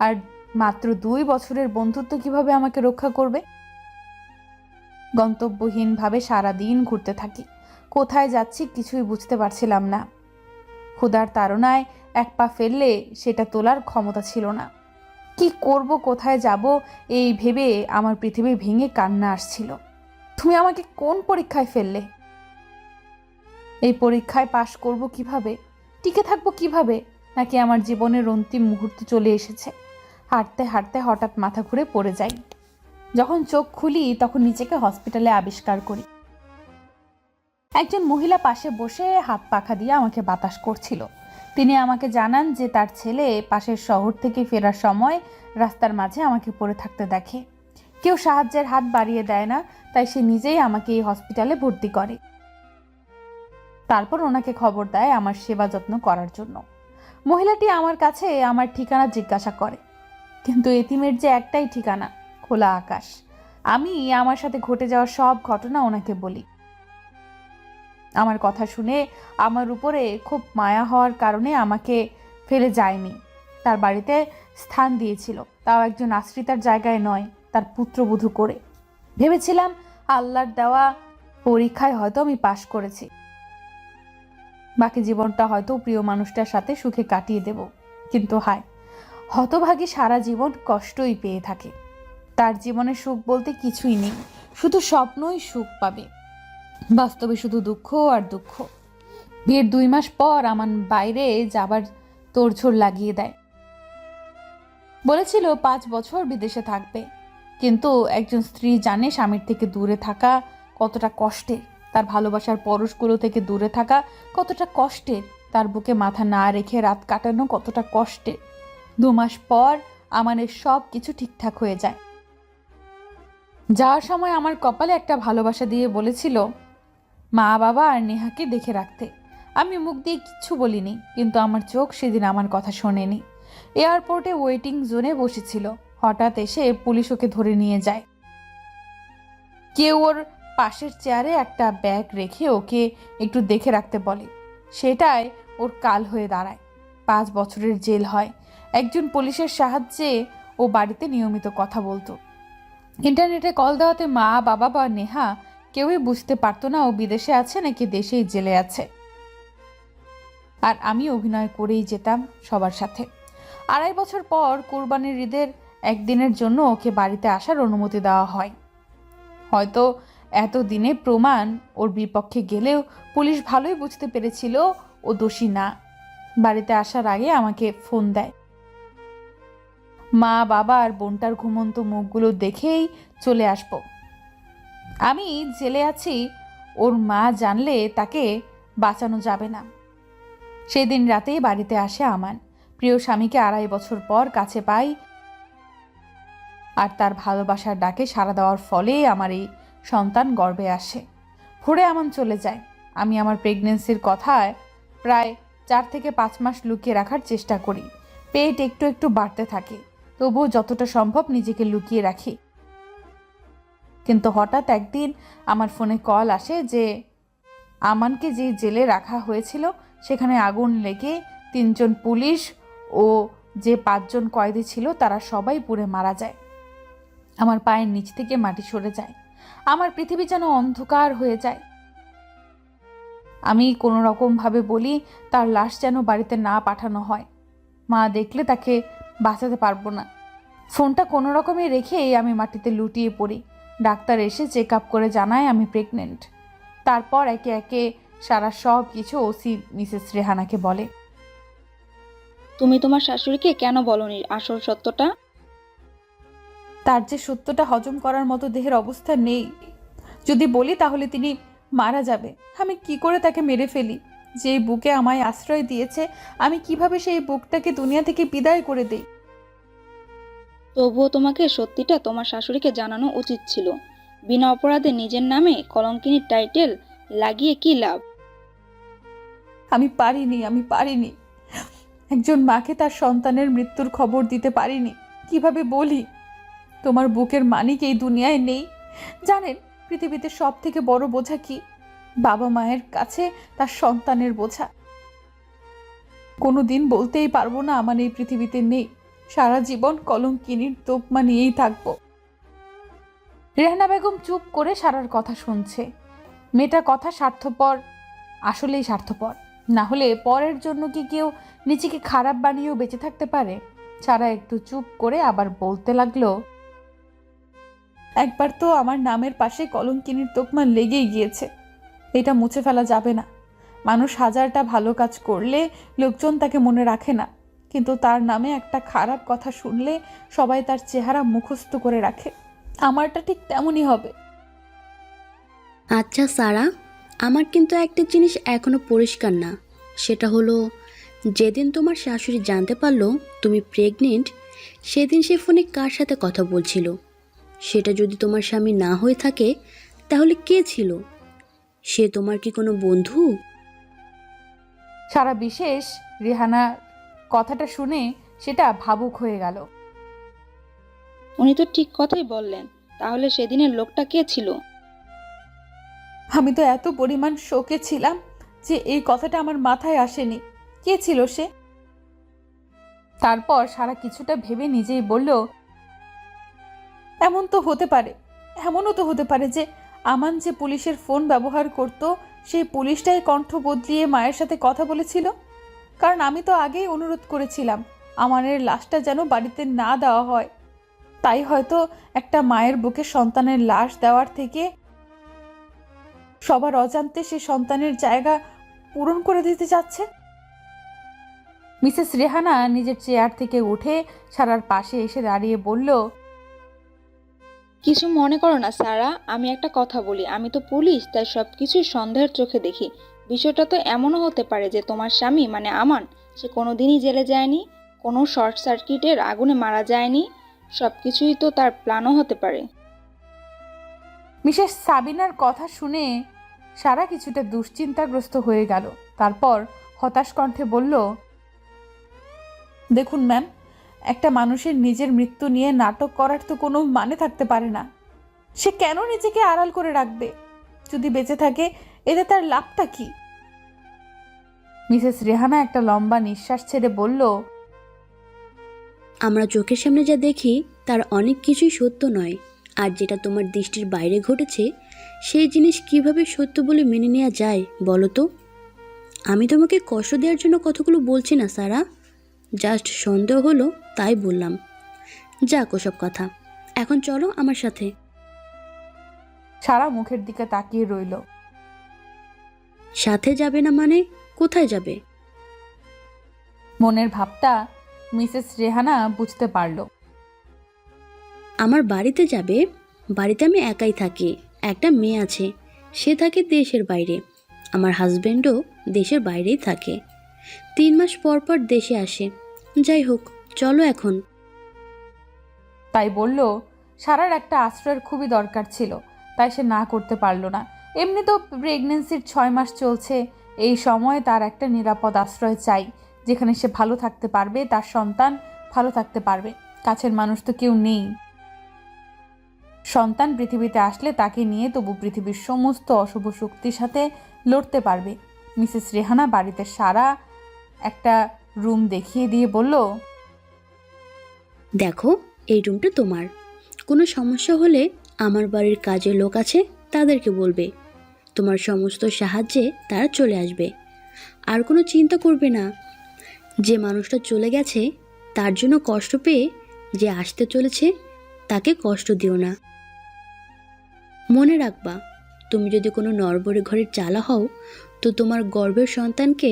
আর মাত্র 2 বছরের বন্ধুত্ব কিভাবে আমাকে রক্ষা করবে? গন্তব্যহীনভাবে সারাদিন ঘুরতে থাকি। কোথায় যাচ্ছি কিছুই বুঝতে পারছিলাম না। ক্ষুধার তাড়নায় এক পা ফেললে সেটা তোলার ক্ষমতা ছিল না। কি করব, কোথায় যাব, এই ভেবে আমার পৃথিবী ভেঙে কান্না আসছিল। তুমি আমাকে কোন পরীক্ষায় ফেললে? এই পরীক্ষায় পাশ করব কিভাবে? টিকে থাকবো কিভাবে? নাকি আমার জীবনের অন্তিম মুহূর্ত চলে এসেছে? হাঁটতে হাঁটতে হঠাৎ মাথা ঘুরে পড়ে যাই। যখন চোখ খুলি তখন নিজেকে হসপিটালে আবিষ্কার করি। একজন মহিলা পাশে বসে হাত পাখা দিয়ে আমাকে বাতাস করছিল। তিনি আমাকে জানান যে তার ছেলে পাশের শহর থেকে ফেরার সময় রাস্তার মাঝে আমাকে পড়ে থাকতে দেখে। কেউ সাহায্যের হাত বাড়িয়ে দেয় না, তাই সে নিজেই আমাকে এই হসপিটালে ভর্তি করে। তারপর ওনাকে খবর দেয় আমার সেবা যত্ন করার জন্য। মহিলাটি আমার কাছে আমার ঠিকানা জিজ্ঞাসা করে, কিন্তু এতিমের যে একটাই ঠিকানা, খোলা আকাশ। আমি আমার সাথে ঘটে যাওয়া সব ঘটনা ওনাকে বলি। আমার কথা শুনে আমার উপরে খুব মায়া হওয়ার কারণে আমাকে ফেলে যায়নি, তার বাড়িতে স্থান দিয়েছিল, তাও একজন আশ্রিতার জায়গায় নয়, তার পুত্রবধূ করে। ভেবেছিলাম আল্লাহর দেওয়া পরীক্ষায় হয়তো আমি পাশ করেছি, বাকি জীবনটা হয়তো প্রিয় মানুষটার সাথে সুখে কাটিয়ে দেব। কিন্তু হায়, হতভাগী সারা জীবন কষ্টই পেয়ে থাকে। তার জীবনে সুখ বলতে কিছুই নেই, শুধু স্বপ্নই সুখ পাবে, বাস্তবে শুধু দুঃখ আর দুঃখ। বিয়ের 2 মাস পর আমার বাইরে যাবার তোড়ঝোড় লাগিয়ে দেয়। বলেছিল 5 বছর বিদেশে থাকবে, কিন্তু একজন স্ত্রী জানে স্বামীর থেকে দূরে থাকা কতটা কষ্টের, তার ভালোবাসার পরশগুলো থেকে দূরে থাকা কতটা কষ্টের, তার বুকে মাথা না রেখে রাত কাটানো কতটা কষ্টের। 2 মাস পর আমাদের সব কিছু ঠিকঠাক হয়ে যায়। যাওয়ার সময় আমার কপালে একটা ভালোবাসা দিয়ে বলেছিল মা বাবা আর নেহাকে দেখে রাখতে। আমি মুখ দিয়ে কিচ্ছু বলিনি, কিন্তু আমার চোখ সেদিন আমার কথা শোনেনি। এয়ারপোর্টে ওয়েটিং জোনে বসেছিল, হঠাৎ এসে পুলিশ ওকে ধরে নিয়ে যায়। কেউ ওর পাশের চেয়ারে একটা ব্যাগ রেখে ওকে একটু দেখে রাখতে বলে। সেটাই ওর কাল হয়ে দাঁড়ায়। 5 বছরের জেল হয়। একজন পুলিশের সাহায্যে ও বাড়িতে নিয়মিত কথা বলতো। ইন্টারনেটে কল দেওয়াতে মা, বাবা বা নেহা কেউই বুঝতে পারতো না ও বিদেশে আছে নাকি দেশেই জেলে আছে। আর আমি অভিনয় করেই যেতাম সবার সাথে। 2.5 বছর পর কুরবানির ঈদের একদিনের জন্য ওকে বাড়িতে আসার অনুমতি দেওয়া হয়। হয়তো এতদিনে প্রমাণ ওর বিপক্ষে গেলেও পুলিশ ভালোই বুঝতে পেরেছিল ও দোষী না। বাড়িতে আসার আগে আমাকে ফোন দেয়। মা, বাবা আর বোনটার ঘুমন্ত মুখগুলো দেখেই চলে আসব। আমি জেলে আছি ওর মা জানলে তাকে বাঁচানো যাবে না। সেদিন রাতেই বাড়িতে আসে আমান। প্রিয় স্বামীকে 2.5 বছর পর কাছে পাই, আর তার ভালোবাসার ডাকে সাড়া দেওয়ার ফলে আমার এই সন্তান গর্ভে আসে। ভোরে আমান চলে যায়। আমি আমার প্রেগনেন্সির কথায় প্রায় 4 থেকে 5 মাস লুকিয়ে রাখার চেষ্টা করি। পেট একটু একটু বাড়তে থাকে, তবুও যতটা সম্ভব নিজেকে লুকিয়ে রাখি। কিন্তু হঠাৎ একদিন আমার ফোনে কল আসে যে আমানকে যে জেলে রাখা হয়েছিল সেখানে আগুন লেগে 3 জন পুলিশ ও যে 5 জন কয়েদি ছিল তারা সবাই পুড়ে মারা যায়। আমার পায়ের নিচ থেকে মাটি সরে যায়। আমার পৃথিবী যেন অন্ধকার হয়ে যায়। আমি কোনো রকম ভাবে বলি তার লাশ যেন বাড়িতে না পাঠানো হয়। মা দেখলে তাকে বাঁচাতে পারবো না। ফোনটা কোনো রকমে রেখেই আমি মাটিতে লুটিয়ে পড়ি। ডাক্তার এসে চেক আপ করে জানায় আমি প্রেগনেন্ট। তারপর একে একে সারা সব কিছু ওসি মিসেস রেহানাকে বলে। তুমি তোমার শাশুড়িকে কেন বলনি আসল সত্যটা? তার যে সত্যটা হজম করার মতো দেহের অবস্থা নেই। যদি বলি তাহলে তিনি মারা যাবে। আমি কি করে তাকে মেরে ফেলি? যেই বুকে আমায় আশ্রয় দিয়েছে, আমি কিভাবে সেই বুকটাকে দুনিয়া থেকে বিদায় করে দেই? তবুও তোমাকে সত্যিটা তোমার শাশুড়িকে জানানো উচিত ছিল। বিনা অপরাধে নিজের নামে কলঙ্কিনীর টাইটেল লাগিয়ে কি লাভ? আমি পারিনি। একজন মাকে তার সন্তানের মৃত্যুর খবর দিতে পারিনি। কিভাবে বলি? তোমার বুকের মানিক এই দুনিয়ায় নেই। জানেন পৃথিবীতে সব থেকে বড় বোঝা কি? বাবা মায়ের কাছে তার সন্তানের বোঝা। কোনোদিন বলতেই পারবো না আমার এই পৃথিবীতে নেই। সারা জীবন কলঙ্কিনীর তোকমা নিয়েই থাকবো। রেহানা বেগম চুপ করে সারার কথা শুনছে। মেয়েটার কথা স্বার্থপর, আসলেই স্বার্থপর। না হলে পরের জন্য কি কেউ নিজেকে খারাপ বানিয়েও বেঁচে থাকতে পারে? সারা একটু চুপ করে আবার বলতে লাগলো, একবার তো আমার নামের পাশে কলঙ্কিনীর তোকমা লেগেই গিয়েছে। এটা মুছে ফেলা যাবে না। মানুষ 1000টা ভালো কাজ করলে লোকজন তাকে মনে রাখে না, কিন্তু তার নামে একটা খারাপ কথা শুনলে সবাই তার চেহারা মুখস্থ করে রাখে। আমারটা ঠিক তেমনই হবে। আচ্ছা সারা, আমার কিন্তু একটা জিনিস এখনো পরিষ্কার না। সেটা হলো, যেদিন তোমার শাশুড়ি জানতে পারলো তুমি প্রেগনেন্ট, সেদিন সে ফোনে কার সাথে কথা বলছিল? সেটা যদি তোমার স্বামী না হয়ে থাকে তাহলে কে ছিল? সে তোমার কি কোনো বন্ধু? সারা বিশেষ রেহানার কথাটা শুনে সেটা ভাবুক হয়ে গেল। উনি তো ঠিক কথাই বললেন। তাহলে সেদিনের লোকটা কে ছিল? আমি তো এত পরিমাণ শোকে ছিলাম যে এই কথাটা আমার মাথায় আসেনি। কে ছিল সে? তারপর সারা কিছুটা ভেবে নিজেই বলল, এমনও তো হতে পারে যে আমান যে পুলিশের ফোন ব্যবহার করত সেই পুলিশটাই কণ্ঠ বদলিয়ে মায়ের সাথে কথা বলেছিল। কারণ আমি তো আগেই অনুরোধ করেছিলাম আমানের লাশটা যেন বাড়িতে না দেওয়া হয়। তাই হয়তো একটা মায়ের বুকে সন্তানের লাশ দেওয়ার থেকে সবার অজান্তে সে সন্তানের জায়গা পূরণ করে দিতে চাচ্ছে। মিসেস রেহানা নিজের চেয়ার থেকে উঠে সারার পাশে এসে দাঁড়িয়ে বলল, কিছু মনে করো না সারা, আমি একটা কথা বলি। আমি তো পুলিশ, তাই সবকিছুই সন্দেহের চোখে দেখি। বিষয়টা তো এমনও হতে পারে যে তোমার স্বামী মানে আমান, সে কোনোদিনই জেলে যায়নি, কোনো শর্ট সার্কিটের আগুনে মারা যায়নি। সবকিছুই তো তার প্ল্যানও হতে পারে। মিসেস সাবিনার কথা শুনে সারা কিছুটা দুশ্চিন্তাগ্রস্ত হয়ে গেল। তারপর হতাশ কণ্ঠে বলল, দেখুন ম্যাম, একটা মানুষের নিজের মৃত্যু নিয়ে নাটক করার তো কোনো মানে থাকতে পারে না। সে কেন নিজেকে আড়াল করে রাখবে? যদি বেঁচে থাকে এতে তার লাভটা কি? মিসেস রেহানা একটা লম্বা নিঃশ্বাস ছেড়ে বলল, আমরা চোখের সামনে যা দেখি তার অনেক কিছুই সত্য নয়, আর যেটা তোমার দৃষ্টির বাইরে ঘটেছে সেই জিনিস কিভাবে সত্য বলে মেনে নেওয়া যায় বলো তো? আমি তোমাকে কষ্ট দেওয়ার জন্য কথাগুলো বলছি না সারা, জাস্ট সন্দেহ হলো তাই বললাম। যাক ওসব কথা, এখন চলো আমার সাথে। সারা মুখের দিকে তাকিয়ে রইল। সাথে যাবে না মানে? কোথায় যাবে? মনের ভাবটা মিসেস রেহানা বুঝতে পারল। আমার বাড়িতে যাবে। বাড়িতে আমি একাই থাকি, একটা মেয়ে আছে, সে থাকে দেশের বাইরে। আমার হাজবেন্ডও দেশের বাইরেই থাকে, 3 মাস পর পর দেশে আসে। যাই হোক, চলো এখন। তাই বলল। সারার একটা আশ্রয়ের খুবই দরকার ছিল, তাই সে না করতে পারল না। এমনি তো প্রেগনেন্সির 6 মাস চলছে, এই সময়ে তার একটা নিরাপদ আশ্রয় চাই, যেখানে সে ভালো থাকতে পারবে, তার সন্তান ভালো থাকতে পারবে। কাছের মানুষ তো কেউ নেই। সন্তান পৃথিবীতে আসলে তাকে নিয়ে তবু পৃথিবীর সমস্ত অশুভ শক্তির সাথে লড়তে পারবে। মিসেস রেহানা বাড়িতে সারা একটা রুম দেখিয়ে দিয়ে বলল, দেখো, এই রুমটা তোমার। কোনো সমস্যা হলে আমার বাড়ির কাজের লোক আছে, তাদেরকে বলবে। তোমার সমস্ত সাহায্যে তারা চলে আসবে। আর কোনো চিন্তা করবে না। যে মানুষটা চলে গেছে তার জন্য কষ্ট পেয়ে যে আসতে চলেছে তাকে কষ্ট দিও না। মনে রাখবা, তুমি যদি কোনো নড়বড়ে ঘরের চালা হও, তো তোমার গর্ভের সন্তানকে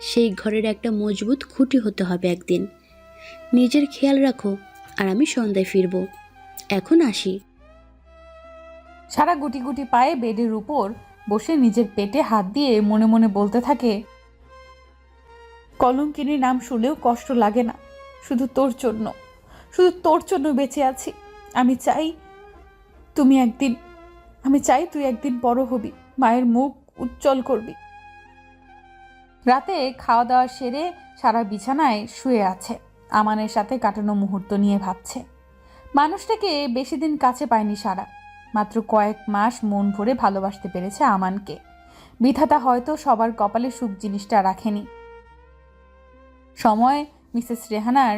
সেই ঘরের একটা মজবুত খুঁটি হতে হবে একদিন। নিজের খেয়াল রাখো, আর আমি সন্ধ্যায় ফিরবো। এখন আসি। সারা গুটি গুটি পায়ে বেডের উপর বসে নিজের পেটে হাত দিয়ে মনে মনে বলতে থাকে, কলঙ্কিনীর নাম শুনেও কষ্ট লাগে না, শুধু তোর জন্য, শুধু তোর জন্য বেঁচে আছি। আমি চাই তুই একদিন বড় হবি, মায়ের মুখ উজ্জ্বল করবি। রাতে খাওয়া দাওয়া সেরে সারা বিছানায় শুয়ে আছে, আমানের সাথে কাটানো মুহূর্ত নিয়ে ভাবছে। মানুষটাকে বেশি দিন কাছে পায়নি সারা, মাত্র কয়েক মাস মন ভরে ভালোবাসতে পেরেছে আমানকে। বিধাতা হয়তো সবার কপালে সুখ জিনিসটা রাখেনি। সময় মিসেস রেহানার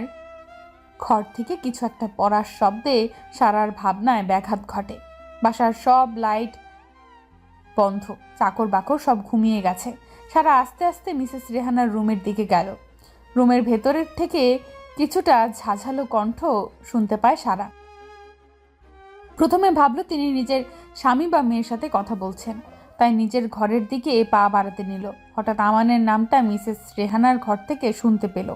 ঘর থেকে কিছু একটা পড়ার শব্দে সারার ভাবনায় ব্যাঘাত ঘটে। বাসার সব লাইট বন্ধ, চাকর বাকর সব ঘুমিয়ে গেছে। সারা আস্তে আস্তে মিসেস রেহানার রুমের দিকে গেল। রুমের ভেতরের থেকে কিছুটা ঝাঝালো কণ্ঠ শুনতে পায় সারা। প্রথমে ভাবল তিনি নিজের স্বামী বা মেয়ের সাথে কথা বলছেন, তাই নিজের ঘরের দিকে পা বাড়াতে নিল। হঠাৎ আমানের নামটা মিসেস রেহানার ঘর থেকে শুনতে পেল।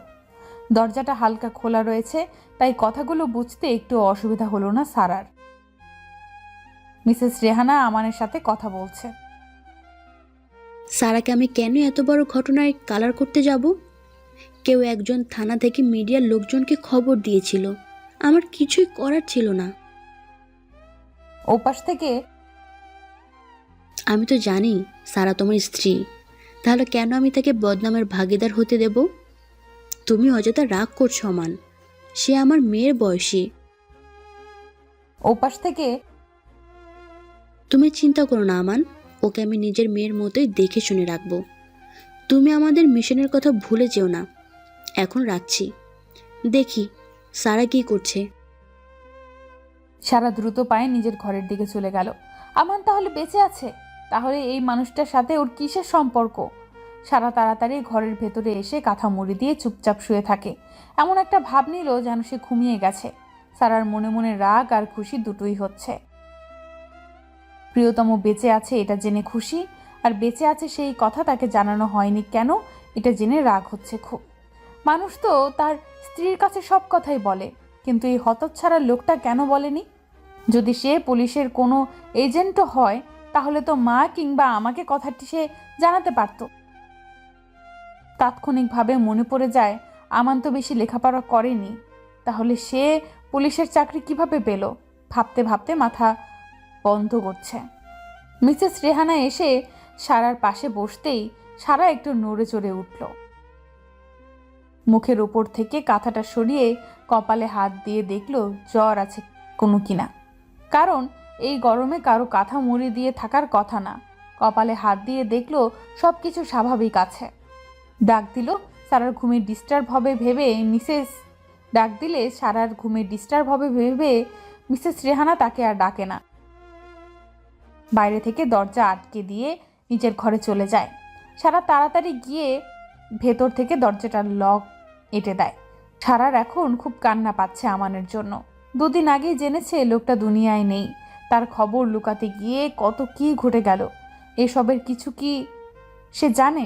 দরজাটা হালকা খোলা রয়েছে, তাই কথাগুলো বুঝতে একটু অসুবিধা হলো না সারার। মিসেস রেহানা আমানের সাথে কথা বলছে। সারাকে আমি কেন এত বড় ঘটনায় কালার করতে যাব? কেউ একজন থানা থেকে মিডিয়ার লোকজনকে খবর দিয়েছিল, আমার কিছুই করার ছিল না। ওপাশ থেকে, আমি তো জানি সারা তোমার স্ত্রী, তাহলে কেন আমি তাকে বদনামের ভাগিদার হতে দেব? তুমি অযথা রাগ করছো আমান, সে আমার মেয়ের বয়সী। ওপাশ থেকে, তুমি চিন্তা করো না আমান, ওকে আমি নিজের মেয়ের মতোই দেখে শুনে রাখবো। তুমি আমাদের মিশনের কথা ভুলে যেও না। এখন রাখছি, দেখি সারা কি করছে। সারা দ্রুত পায়ে নিজের ঘরের দিকে চলে গেল। আমান তাহলে বেঁচে আছে? তাহলে এই মানুষটার সাথে ওর কিসের সম্পর্ক? সারা তাড়াতাড়ি ঘরের ভেতরে এসে কাঁথা মুড়ি দিয়ে চুপচাপ শুয়ে থাকে। এমন একটা ভাব নিল যেন সে ঘুমিয়ে গেছে। সারার মনে মনে রাগ আর খুশি দুটোই হচ্ছে। প্রিয়তম বেঁচে আছে এটা জেনে খুশি, আর বেঁচে আছে সেই কথা তাকে জানানো হয়নি কেন এটা জেনে রাগ হচ্ছে খুব। মানুষ তো তার স্ত্রীর কাছে সব কথাই বলে, কিন্তু এই হতচ্ছাড়া লোকটা কেন বলেনি? যদি সে পুলিশের কোনো এজেন্টও হয়, তাহলে তো মা কিংবা আমাকে কথাটি সে জানাতে পারত। তাৎক্ষণিকভাবে মনে পড়ে যায় আমান তো বেশি লেখাপড়া করেনি, তাহলে সে পুলিশের চাকরি কিভাবে পেল? ভাবতে ভাবতে মাথা বন্ধ করছে। মিসেস রেহানা এসে সারার পাশে বসতেই সারা একটু নড়ে চড়ে উঠল। মুখের ওপর থেকে কাঁথাটা সরিয়ে কপালে হাত দিয়ে দেখল জ্বর আছে কোনো কিনা, কারণ এই গরমে কারো কাঁথা মুড়ি দিয়ে থাকার কথা না। কপালে হাত দিয়ে দেখল সব কিছু স্বাভাবিক আছে। ডাক দিল সারার ঘুমের ডিস্টার্ব হবে ভেবে মিসেস রেহানা তাকে আর ডাকে না। বাইরে থেকে দরজা আটকে দিয়ে নিজের ঘরে চলে যায়। সারা তাড়াতাড়ি গিয়ে ভেতর থেকে দরজাটার লক এঁটে দেয়। সারার এখন খুব কান্না পাচ্ছে আমানের জন্য। 2 দিন আগেই জেনেছে লোকটা দুনিয়ায় নেই। তার খবর লুকাতে গিয়ে কত কি ঘটে গেল, এসবের কিছু কি সে জানে?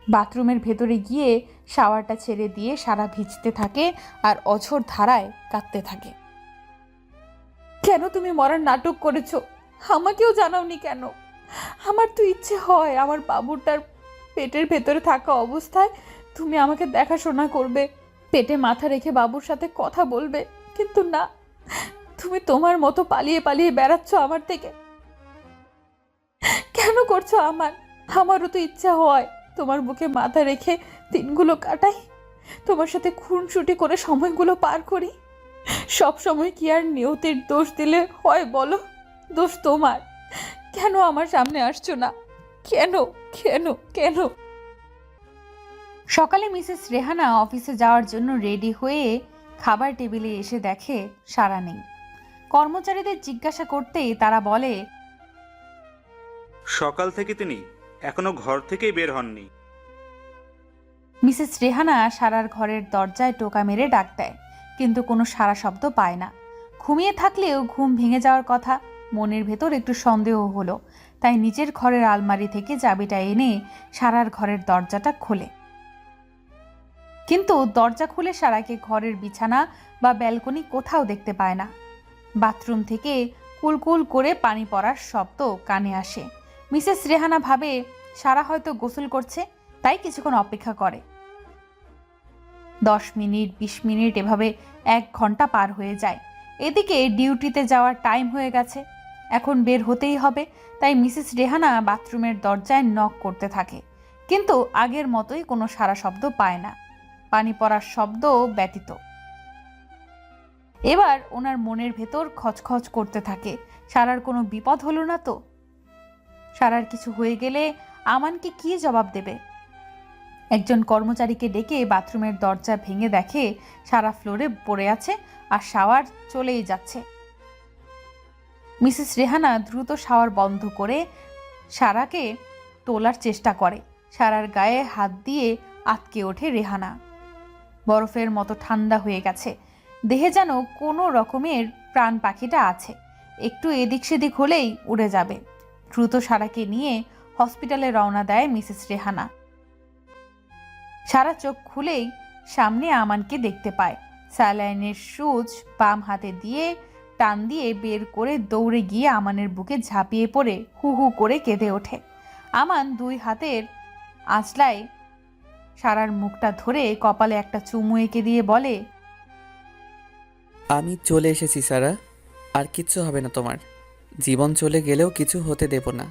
বাথরুমের ভেতরে গিয়ে শাওয়ারটা ছেড়ে দিয়ে সারা ভিজতে থাকে আর অঝোর ধারায় কাঁদতে থাকে। কেন তুমি মরার নাটক করেছো? আমাকেও জানাওনি কেন? আমার তো ইচ্ছে হয় আমার বাবুটার পেটের ভেতরে থাকা অবস্থায় তুমি আমাকে দেখাশোনা করবে, পেটে মাথা রেখে বাবুর সাথে কথা বলবে, কিন্তু না, তুমি তোমার মতো পালিয়ে পালিয়ে বেড়াচ্ছ আমার থেকে। কেন করছো? আমারও তো ইচ্ছা হয় তোমার বুকে মাথা রেখে দিনগুলো কাটাই, তোমার সাথে খুনসুটি করে সময়গুলো পার করি। সব সময় কি আর নিয়তির দোষ দিলে হয় বলো? দোষ তোমার। কেন আমার সামনে আসছো না? কেন কেন কেন? সকালে মিসেস রেহানা অফিসে যাওয়ার জন্য রেডি হয়ে খাবার টেবিলে এসে দেখে সারা নেই। কর্মচারীদের জিজ্ঞাসা করতেই তারা বলে, সকাল থেকে তিনি এখনো ঘর থেকেই বের হননি। মিসেস রেহানা সারার ঘরের দরজায় টোকা মেরে ডাক দেয়, কিন্তু কোনো সাড়া শব্দ পায় না। ঘুমিয়ে থাকলেও ঘুম ভেঙে যাওয়ার কথা। মনের ভেতর একটু সন্দেহ হলো, তাই নিজের ঘরের আলমারি থেকে চাবিটা এনে সারার ঘরের দরজাটা খোলে। কিন্তু দরজা খুলে সারাকে ঘরের বিছানা বা ব্যালকনি কোথাও দেখতে পায় না। বাথরুম থেকে কুলকুল করে পানি পড়ার শব্দ কানে আসে। মিসেস রেহানা ভাবে সারা হয়তো গোসল করছে, তাই কিছুক্ষণ অপেক্ষা করে। 10 মিনিট 20 মিনিট এভাবে 1 ঘন্টা পার হয়ে যায়। এদিকে ডিউটিতে যাওয়ার টাইম হয়ে গেছে, এখন বের হতেই হবে। তাই মিসেস রেহানা বাথরুমের দরজায় নক করতে থাকে, কিন্তু আগের মতোই কোনো সাড়া শব্দ পায় না, পানি পড়ার শব্দ ব্যতীত। এবার ওনার মনের ভেতর খচখচ করতে থাকে, সারার কোনো বিপদ হলো না তো? সারার কিছু হয়ে গেলে আমানকে কি জবাব দেবে? একজন কর্মচারীকে ডেকে বাথরুমের দরজা ভেঙে দেখে সারা ফ্লোরে পড়ে আছে আর শাওয়ার চলেই যাচ্ছে। মিসেস রেহানা দ্রুত শাওয়ার বন্ধ করে সারাকে তোলার চেষ্টা করে। সারার গায়ে হাত দিয়ে আটকে ওঠে রেহানা। বরফের মতো ঠান্ডা হয়ে গেছে, দেহে যেন কোনো রকমের প্রাণ পাখিটা আছে, একটু এদিক সেদিক হলেই উড়ে যাবে। দ্রুত সারাকে নিয়ে হসপিটালে রওনা দেয় মিসেস রেহানা। সারা চোখ খুলেই সামনে আমানকে দেখতে পায়। স্যালাইনের সুচ বাম হাতে দিয়ে টান দিয়ে বের করে দৌড়ে গিয়ে আমানের বুকে ঝাঁপিয়ে পড়ে হু হু করে কেঁদে ওঠে। আমান 2 হাতের আঁচলায় সারার মুখটা ধরে কপালে একটা চুমু এঁকে দিয়ে বলে, আমি চলে এসেছি সারা, আর কিচ্ছু হবে না তোমার। জীবন চলে গেলেও কিছু হতে দেব না।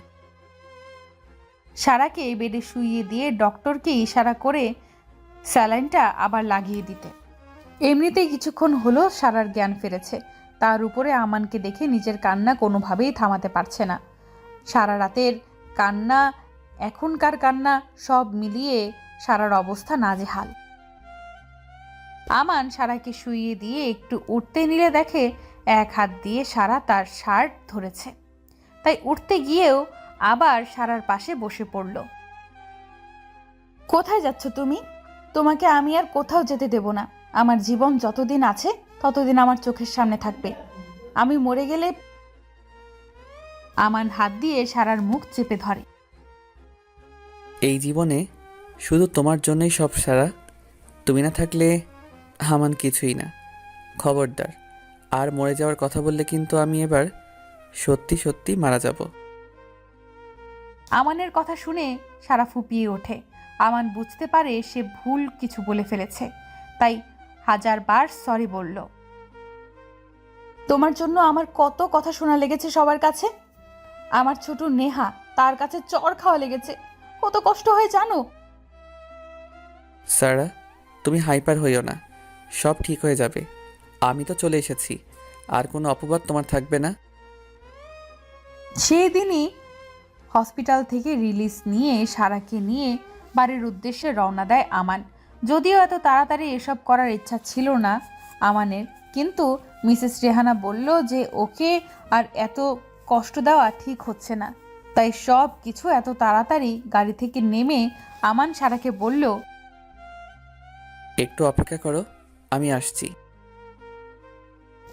সারাকে বেডে শুইয়ে দিয়ে ডক্টরকে ইশারা করে স্যালাইনটা আবার লাগিয়ে দিতে। এমনিতেই কিছুক্ষণ হলো সারার জ্ঞান ফিরেছে, তার উপরে আমানকে দেখে নিজের কান্না কোনোভাবেই থামাতে পারছে না। সারা রাতের কান্না, এখনকার কান্না, সব মিলিয়ে সারার অবস্থা নাজেহাল। আমান সারাকে শুইয়ে দিয়ে একটু উঠতে নিলে দেখে 1 হাত দিয়ে সারা তার শার্ট ধরেছে, তাই উঠতে গিয়েও আবার সারার পাশে বসে পড়ল। কোথায় যাচ্ছ তুমি? তোমাকে আমি আর কোথাও যেতে দেব না। আমার জীবন যতদিন আছে ততদিন আমার চোখের সামনে থাকবে। আমি মরে গেলে। আমান হাত দিয়ে সারার মুখ চেপে ধরে। এই জীবনে শুধু তোমার জন্যই সব সারা, তুমি না থাকলে আমান কিছুই না। খবরদার, আর মরে যাওয়ার কথা বললে কিন্তু আমি এবার সত্যি সত্যি মারা যাব। আমানের কথা শুনে সারা ফুপিয়ে ওঠে। আমান বুঝতে পারে সে ভুল কিছু বলে ফেলেছে, তাই 1000 বার সরি বলল। তোমার জন্য আমার কত কথা শোনা লেগেছে সবার কাছে। আমার ছোট নেহা, তার কাছে চড় খাওয়া লেগেছে। কত কষ্ট হয় জানো? সারা, তুমি হাইপার হইও না, সব ঠিক হয়ে যাবে। আমি তো চলে এসেছি, আর কোনো অপবাদ তোমার থাকবে না। সেদিনই হসপিটাল থেকে রিলিজ নিয়ে সারাকে নিয়ে বাড়ির উদ্দেশ্যে রওনা দেয় আমান। যদিও এত তাড়াতাড়ি এসব করার ইচ্ছা ছিল না আমানের, কিন্তু মিসেস রেহানা বলল যে ওকে আর এত কষ্ট দেওয়া ঠিক হচ্ছে না। তাই সব কিছু এত তাড়াতাড়ি গাড়ি থেকে নেমে আমান সারাকে বলল, একটু অপেক্ষা করো, আমি আসছি।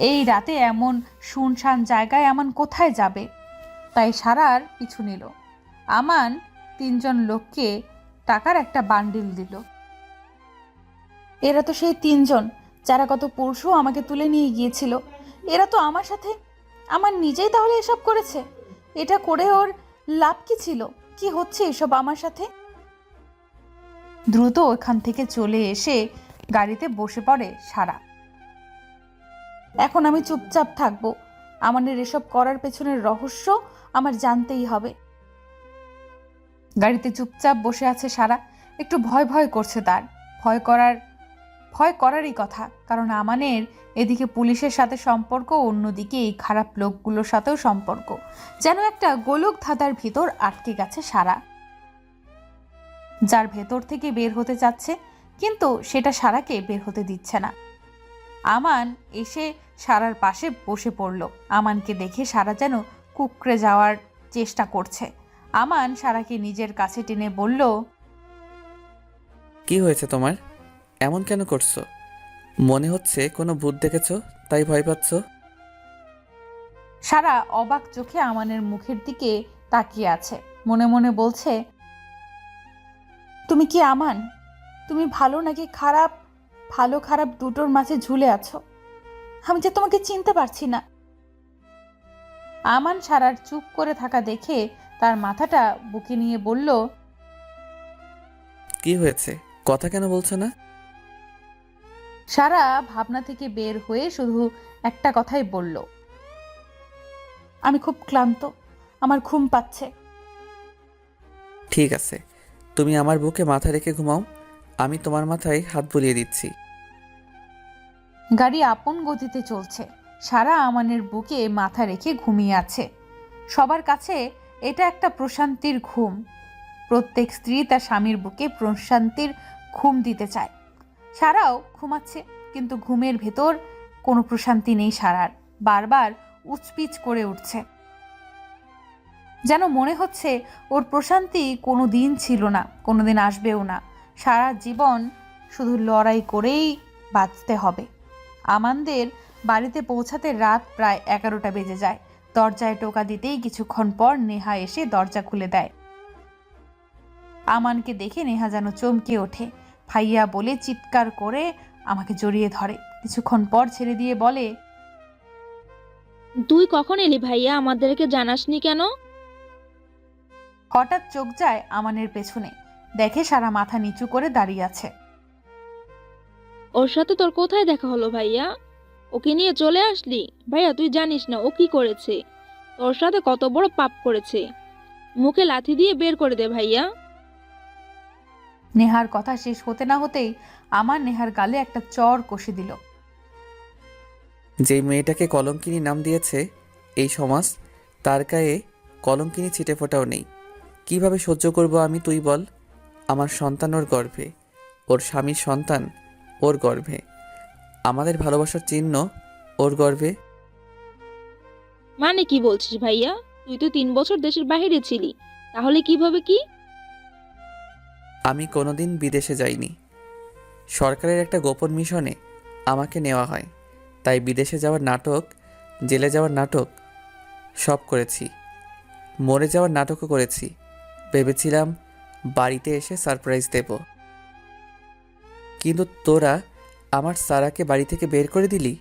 এই রাতে এমন শুনশান জায়গায় আমান কোথায় যাবে? তাই সারার পিছু নিল। আমান 3জন লোককে টাকার একটা বান্ডিল দিল। এরা তো সেই 3জন যারা গত পরশু আমাকে তুলে নিয়ে গিয়েছিল। এরা তো আমার সাথে, আমার নিজেই তাহলে এসব করেছে। এটা করে ওর লাভ কি ছিল? কি হচ্ছে এসব আমার সাথে? দ্রুত ওখান থেকে চলে এসে গাড়িতে বসে পড়ে সারা। এখন আমি চুপচাপ থাকবো? আমাদের এসব করার পেছনের রহস্য আমার জানতেই হবে। গাড়িতে চুপচাপ বসে আছে সারা। একটু ভয় ভয় করছে তার। ভয় করারই কথা, কারণ আমানের এদিকে পুলিশের সাথে সম্পর্ক, অন্যদিকে এই খারাপ লোকগুলোর সাথেও সম্পর্ক। যেন একটা গোলক ধাঁধার ভিতর আটকে গেছে সারা, যার ভেতর থেকে বের হতে চাচ্ছে, কিন্তু সেটা সারাকে বের হতে দিচ্ছে না। আমান এসে সারার পাশে বসে পড়ল। আমানকে দেখে সারা যেন কুকড়ে যাওয়ার চেষ্টা করছে। আমান সারাকে নিজের কাছে টেনে বলল, কি হয়েছে তোমার? এমন কেন করছো? মনে হচ্ছে কোনো ভূত দেখেছো, তাই ভয় পাচ্ছ। সারা অবাক চোখে আমানের মুখের দিকে তাকিয়ে আছে। মনে মনে বলছে, তুমি কি আমান? তুমি ভালো নাকি খারাপ? ভালো খারাপ দুটোর মাঝে ঝুলে আছো। আমি যে তোমাকে চিনতে পারছি না। আমান সারার চুপ করে থাকা দেখে তার মাথাটা বুকে নিয়ে বলল, কি হয়েছে, কথা কেন বলছো না? সারা ভাবনা থেকে বের হয়ে শুধু একটা কথাই বলল, আমি খুব ক্লান্ত, আমার ঘুম পাচ্ছে। ঠিক আছে, তুমি আমার বুকে মাথা রেখে ঘুমাও, আমি তোমার মাথায় হাত বুলিয়ে দিচ্ছি। গাড়ি আপন গতিতে চলছে। সারা আমানের বুকে মাথা রেখে ঘুমিয়ে আছে। সবার কাছে এটা একটা প্রশান্তির ঘুম। প্রত্যেক স্ত্রী তার স্বামীর বুকে প্রশান্তির ঘুম দিতে চায়। সারাও ঘুমাচ্ছে, কিন্তু ঘুমের ভেতর কোনো প্রশান্তি নেই সারার। বারবার উচপিচ করে উঠছে, যেন মনে হচ্ছে ওর প্রশান্তি কোনো দিন ছিল না, কোনো দিন আসবেও না। সারা জীবন শুধু লড়াই করেই বাঁচতে হবে। আমানদের বাড়িতে পৌঁছাতে রাত প্রায় 11টা বেজে যায়। দরজায় টোকা দিতেই কিছুক্ষণ পর নেহা এসে দরজা খুলে দেয়। আমানকে দেখে নেহা যেন চমকে ওঠে। ভাইয়া বলে চিৎকার করে আমাকে জড়িয়ে ধরে। কিছুক্ষণ পর ছেড়ে দিয়ে বলে, তুই কখন এলি ভাইয়া? আমাদেরকে জানাসনি কেন? হঠাৎ চোখ যায় আমানের পেছনে, দেখে সারা মাথা নিচু করে দাঁড়িয়ে আছে। ওর সাথে তোর কোথায় দেখা হলো ভাইয়া? ওকে নিয়ে চলে আসলি? ভাইয়া তুই জানিস না ও কি করেছে? তোর সাথে কত বড় পাপ করেছে। মুখে লাথি দিয়ে বের করে দে ভাইয়া। নেহার কথা শেষ হতে না হতেই আমার নেহার গালে একটা চড় কষে দিল। যেই মেয়েটাকে কলঙ্কিনী নাম দিয়েছে এই সমাজ, তার গায়ে কলঙ্কিনী ছিটে ফোটাও নেই। কিভাবে সহ্য করব আমি, তুই বল? আমার সন্তান ওর গর্ভে, ওর স্বামীর সন্তান ওর গর্ভে, আমাদের ভালোবাসার চিহ্ন ওর গর্ভে। মানে কি বলছিস ভাইয়া? তুই তো 3 বছর দেশের বাইরে ছিলি, তাহলে কিভাবে কি? আমি কোনোদিন বিদেশে যাইনি। সরকারের একটা গোপন মিশনে আমাকে নেওয়া হয়, তাই বিদেশে যাওয়ার নাটক, জেলে যাওয়ার নাটক সব করেছি। মরে যাওয়ার নাটকও করেছি। ভেবেছিলাম বাড়িতে এসে সারপ্রাইজ দেব, কিন্তু তোরা আমার সারাকে বাড়ি থেকে বের করে দিলি,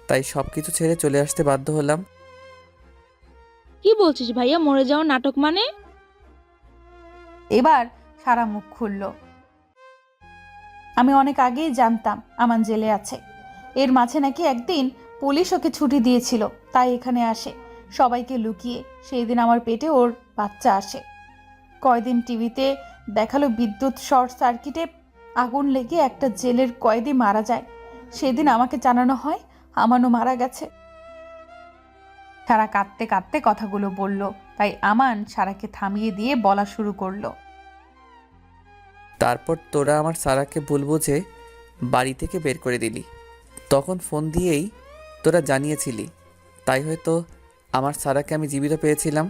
তাই সব কিছু ছেড়ে চলে আসতে বাধ্য হলাম। কি বলছিস ভাইয়া? মরে যাওয়ার নাটক মানে? এবার সারা মুখ খুলল। আমি অনেক আগেই জানতাম আমান জেলে আছে। এর মাঝে নাকি একদিন পুলিশ ওকে ছুটি দিয়েছিল, তাই এখানে আসে সবাইকে লুকিয়ে। সেই দিন আমার পেটে ওর বাচ্চা আসে। কয়দিন টিভিতে দেখালো বিদ্যুৎ শর্ট সার্কিটে আগুন লেগে একটা জেলের কয়েদি মারা যায়। সেদিন আমাকে জানানো হয় আমানও মারা গেছে। সারা কাঁদতে কাঁদতে কথাগুলো বলল, তাই আমান সারাকে থামিয়ে দিয়ে বলা শুরু করলো। তারপর তোরা আমার সারাকে ভুল বুঝে বাড়ি থেকে বের করে দিলি। তখন ফোন দিয়েই তোরা জানিয়েছিলি, তাই হয়তো আমার সারাকে আমি জীবিত পেয়েছিলাম।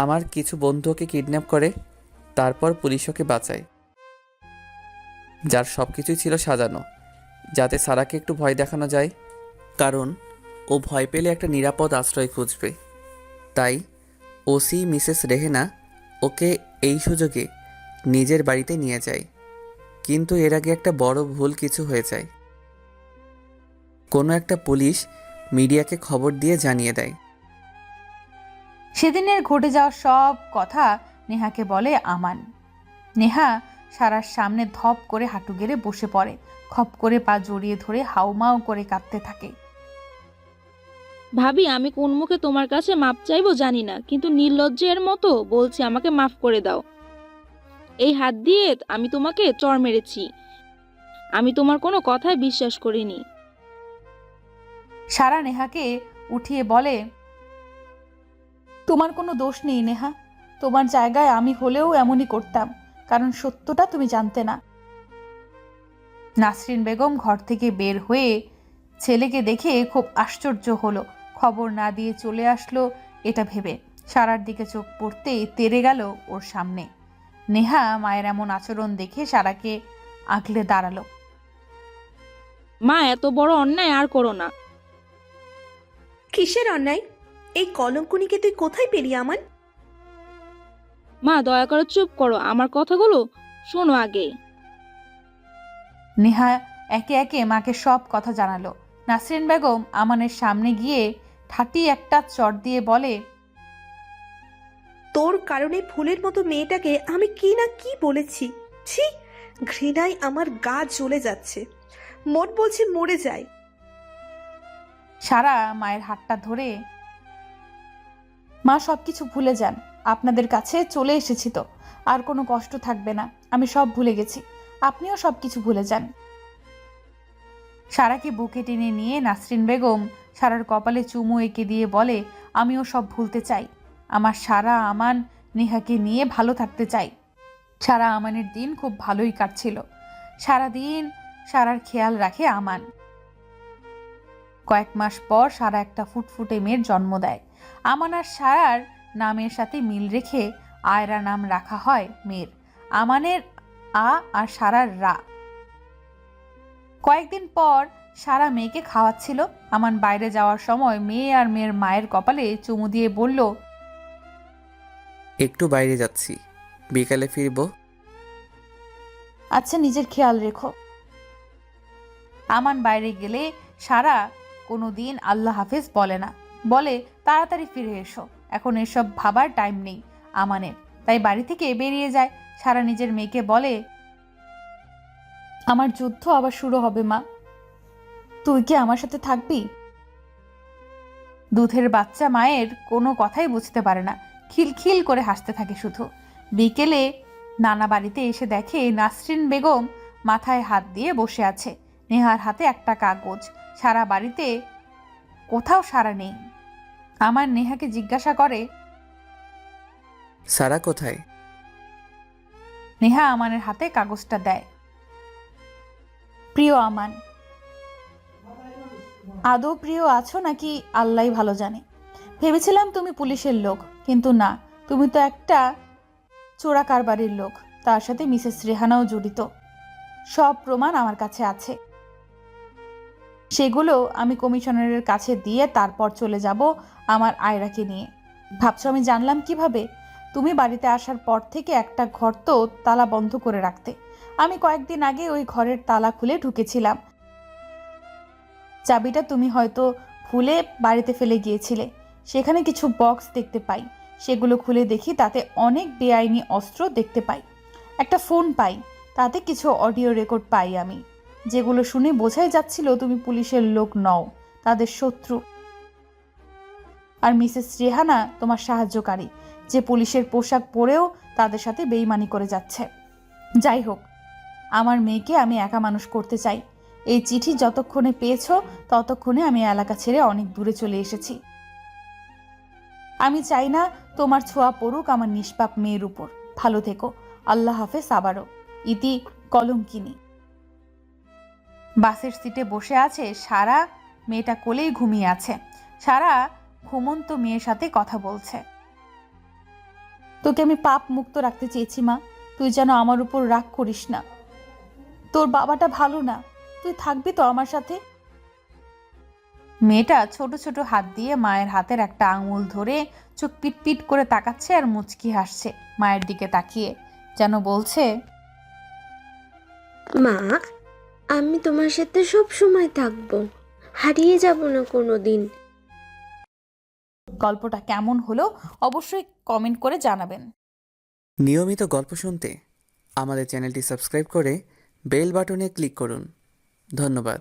আমার কিছু বন্ধু ওকে কিডন্যাপ করে, তারপর পুলিশ ওকে বাঁচায়, যার সব কিছুই ছিল সাজানো, যাতে সারাকে একটু ভয় দেখানো যায়, কারণ ও ভয় পেলে একটা নিরাপদ আশ্রয় খুঁজবে। তাই ওসি মিসেস রেহেনা ওকে এই সুযোগে নিজের বাড়িতে নিয়ে যায়। কিন্তু এর আগে একটা বড় ভুল কিছু হয়ে যায়। কোনো একটা পুলিশ মিডিয়াকে খবর দিয়ে জানিয়ে দেয়। সেদিনের ঘটে যাওয়া সব কথা নেহাকে বলে আমান। নেহা সারার সামনে ধপ করে হাঁটু গেড়ে বসে পড়ে, খপ করে পা জড়িয়ে ধরে হাউমাউ করে কাঁদতে থাকে। ভাবি, আমি কোন মুখে তোমার কাছে মাপ চাইবো জানি না, কিন্তু নির্লজ্জের মতো বলছি আমাকে মাফ করে দাও। এই হাত দিয়ে আমি তোমাকে চড় মেরেছি। আমি তোমার কোনো কথায় বিশ্বাস করিনি। সারা নেহাকে উঠিয়ে বলে, তোমার কোনো দোষ নেই নেহা, তোমার জায়গায় আমি হলেও এমনই করতাম, কারণ সত্যটা তুমি জানতে না। নাসরিন বেগম ঘর থেকে বের হয়ে ছেলেকে দেখে খুব আশ্চর্য হলো, খবর না দিয়ে চলে আসলো এটা ভেবে। সারার দিকে চোখ পড়তেই তেড়ে গেল ওর সামনে। নেহা মায়ের এমন আচরণ দেখে সারাকে আগলে দাঁড়ালো। মা, এত বড় অন্যায় আর করো না। কিসের অন্যায়? এই কলঙ্কনিকে তুই কোথায় পেলি আমান? মা, দয়া করে চুপ করো, আমার কথাগুলো শোনো আগে। নেহা একে একে মাকে সব কথা জানালো। নাসরিন বেগম আমানের সামনে গিয়ে ঠাটি একটা চট দিয়ে বলে, তোর কারণে ফুলের মতো মেয়েটাকে আমি কি না কি বলেছি। ছি, ঘৃণায় আমার গা জ্বলে যাচ্ছে, মন বলছে মরে যায়। সারা মায়ের হাতটা ধরে, মা সবকিছু ভুলে যান, আপনাদের কাছে চলে এসেছি তো আর কোনো কষ্ট থাকবে না, আমি সব ভুলে গেছি, আপনিও সবকিছু ভুলে যান। সারাকে বুকে টেনে নিয়ে নাসরিন বেগম সারার কপালে চুমু এঁকে দিয়ে বলে, আমিও সব ভুলতে চাই, আমার সারা আমান নেহাকে নিয়ে ভালো থাকতে চাই। সারা আমানের দিন খুব ভালোই কাটছিল, সারাদিন সারার খেয়াল রাখে আমান। কয়েক মাস পর সারা একটা ফুটফুটে মেয়ের জন্ম দেয়। আমান আর সারার নামের সাথে মিল রেখে আয়রা নাম রাখা হয় মেয়ের। আমানের আ আর সারার রা। কয়েকদিন পর সারা মেয়েকে খাওয়াচ্ছিল। আমান বাইরে যাওয়ার সময় মেয়ে আর মেয়ের মায়ের কপালে চুমু দিয়ে বলল, একটু বাইরে যাচ্ছি, বিকালে ফিরবো। আচ্ছা, নিজের খেয়াল রেখো। আমান বাইরে গেলে সারা কোনো দিন আল্লাহ হাফেজ বলে না, বলে তাড়াতাড়ি ফিরে এসো, এখন এসব ভাবার টাইম নেই আমানের। তাই বাড়ি থেকে বেরিয়ে যায়। সারা নিজের মেয়েকে বলে, আমার যুদ্ধ আবার শুরু হবে মা, তুই কি আমার সাথে থাকবি? দুধের বাচ্চা মায়ের কোনো কথাই বুঝতে পারে না, খিলখিল করে হাসতে থাকে শুধু। বিকেলে নানা বাড়িতে এসে দেখে নাসরিন বেগম মাথায় হাত দিয়ে বসে আছে, নেহার হাতে একটা কাগজ। সারা বাড়িতে কোথাও সারা নেই। আমার নেহাকে জিজ্ঞাসা করে, সারা কোথায়? নেহা আমানের হাতে কাগজটা দেয়। প্রিয় আমান, আদৌ প্রিয় আছো নাকি আল্লাহই ভালো জানে। ভেবেছিলাম তুমি পুলিশের লোক, কিন্তু না, তুমি তো একটা চোরা কারবারির লোক, তার সাথে মিসেস রেহানাও জড়িত। সব প্রমাণ আমার কাছে আছে, সেগুলো আমি কমিশনারের কাছে দিয়ে তারপর চলে যাব আমার আয়রাকে নিয়ে। ভাবছো আমি জানলাম কিভাবে? তুমি বাড়িতে আসার পর থেকে একটা ঘর তো তালা বন্ধ করে রাখতে, আমি কয়েকদিন আগে ওই ঘরের তালা খুলে ঢুকেছিলাম। চাবিটা তুমি হয়তো ভুলে বাড়িতে ফেলে গিয়েছিলে। সেখানে কিছু বক্স দেখতে পাই, সেগুলো খুলে দেখি তাতে অনেক বেআইনি অস্ত্র দেখতে পাই। একটা ফোন পাই, তাতে কিছু অডিও রেকর্ড পাই আমি, যেগুলো শুনে বোঝাই যাচ্ছিল তুমি পুলিশের লোক নও, তাদের শত্রু। আর মিসেস রেহানা তোমার সাহায্যকারী, যে পুলিশের পোশাক পরেও তাদের সাথে বেইমানি করে যাচ্ছে। যাই হোক, আমার মেয়েকে আমি একা মানুষ করতে চাই। এই চিঠি যতক্ষণে পেয়েছো ততক্ষণে আমি এলাকা ছেড়ে অনেক দূরে চলে এসেছি। আমি চাই না তোমার ছোঁয়া পড়ুক আমার নিষ্পাপ মেয়ের উপর। ভালো থেকো, আল্লাহ হাফেজ। আবারও ইতি কলঙ্কিনী। বাসের সিটে বসে আছে সারা, মেয়েটা কোলেই ঘুমিয়ে আছে। সারা ঘুমন্ত মেয়ের সাথে কথা বলছে। তোকে আমি পাপ মুক্ত রাখতে চেয়েছি মা, তুই যেন আমার উপর রাগ করিস না। তোর বাবাটা ভালো না, তুই থাকবি তো আমার সাথে? মেয়েটা ছোট ছোট হাত দিয়ে মায়ের হাতের একটা আঙুল ধরে চোখ পিট করে তাকাচ্ছে আর মুচকি হাসছে মায়ের দিকে তাকিয়ে, যেন বলছে, মা, আমি তোমার সাথে সব সময় থাকবো, হারিয়ে যাব না কোনো দিন। গল্পটা কেমন হলো অবশ্যই কমেন্ট করে জানাবেন। নিয়মিত গল্প শুনতে আমাদের চ্যানেলটি সাবস্ক্রাইব করে বেল বাটনে ক্লিক করুন। ধন্যবাদ।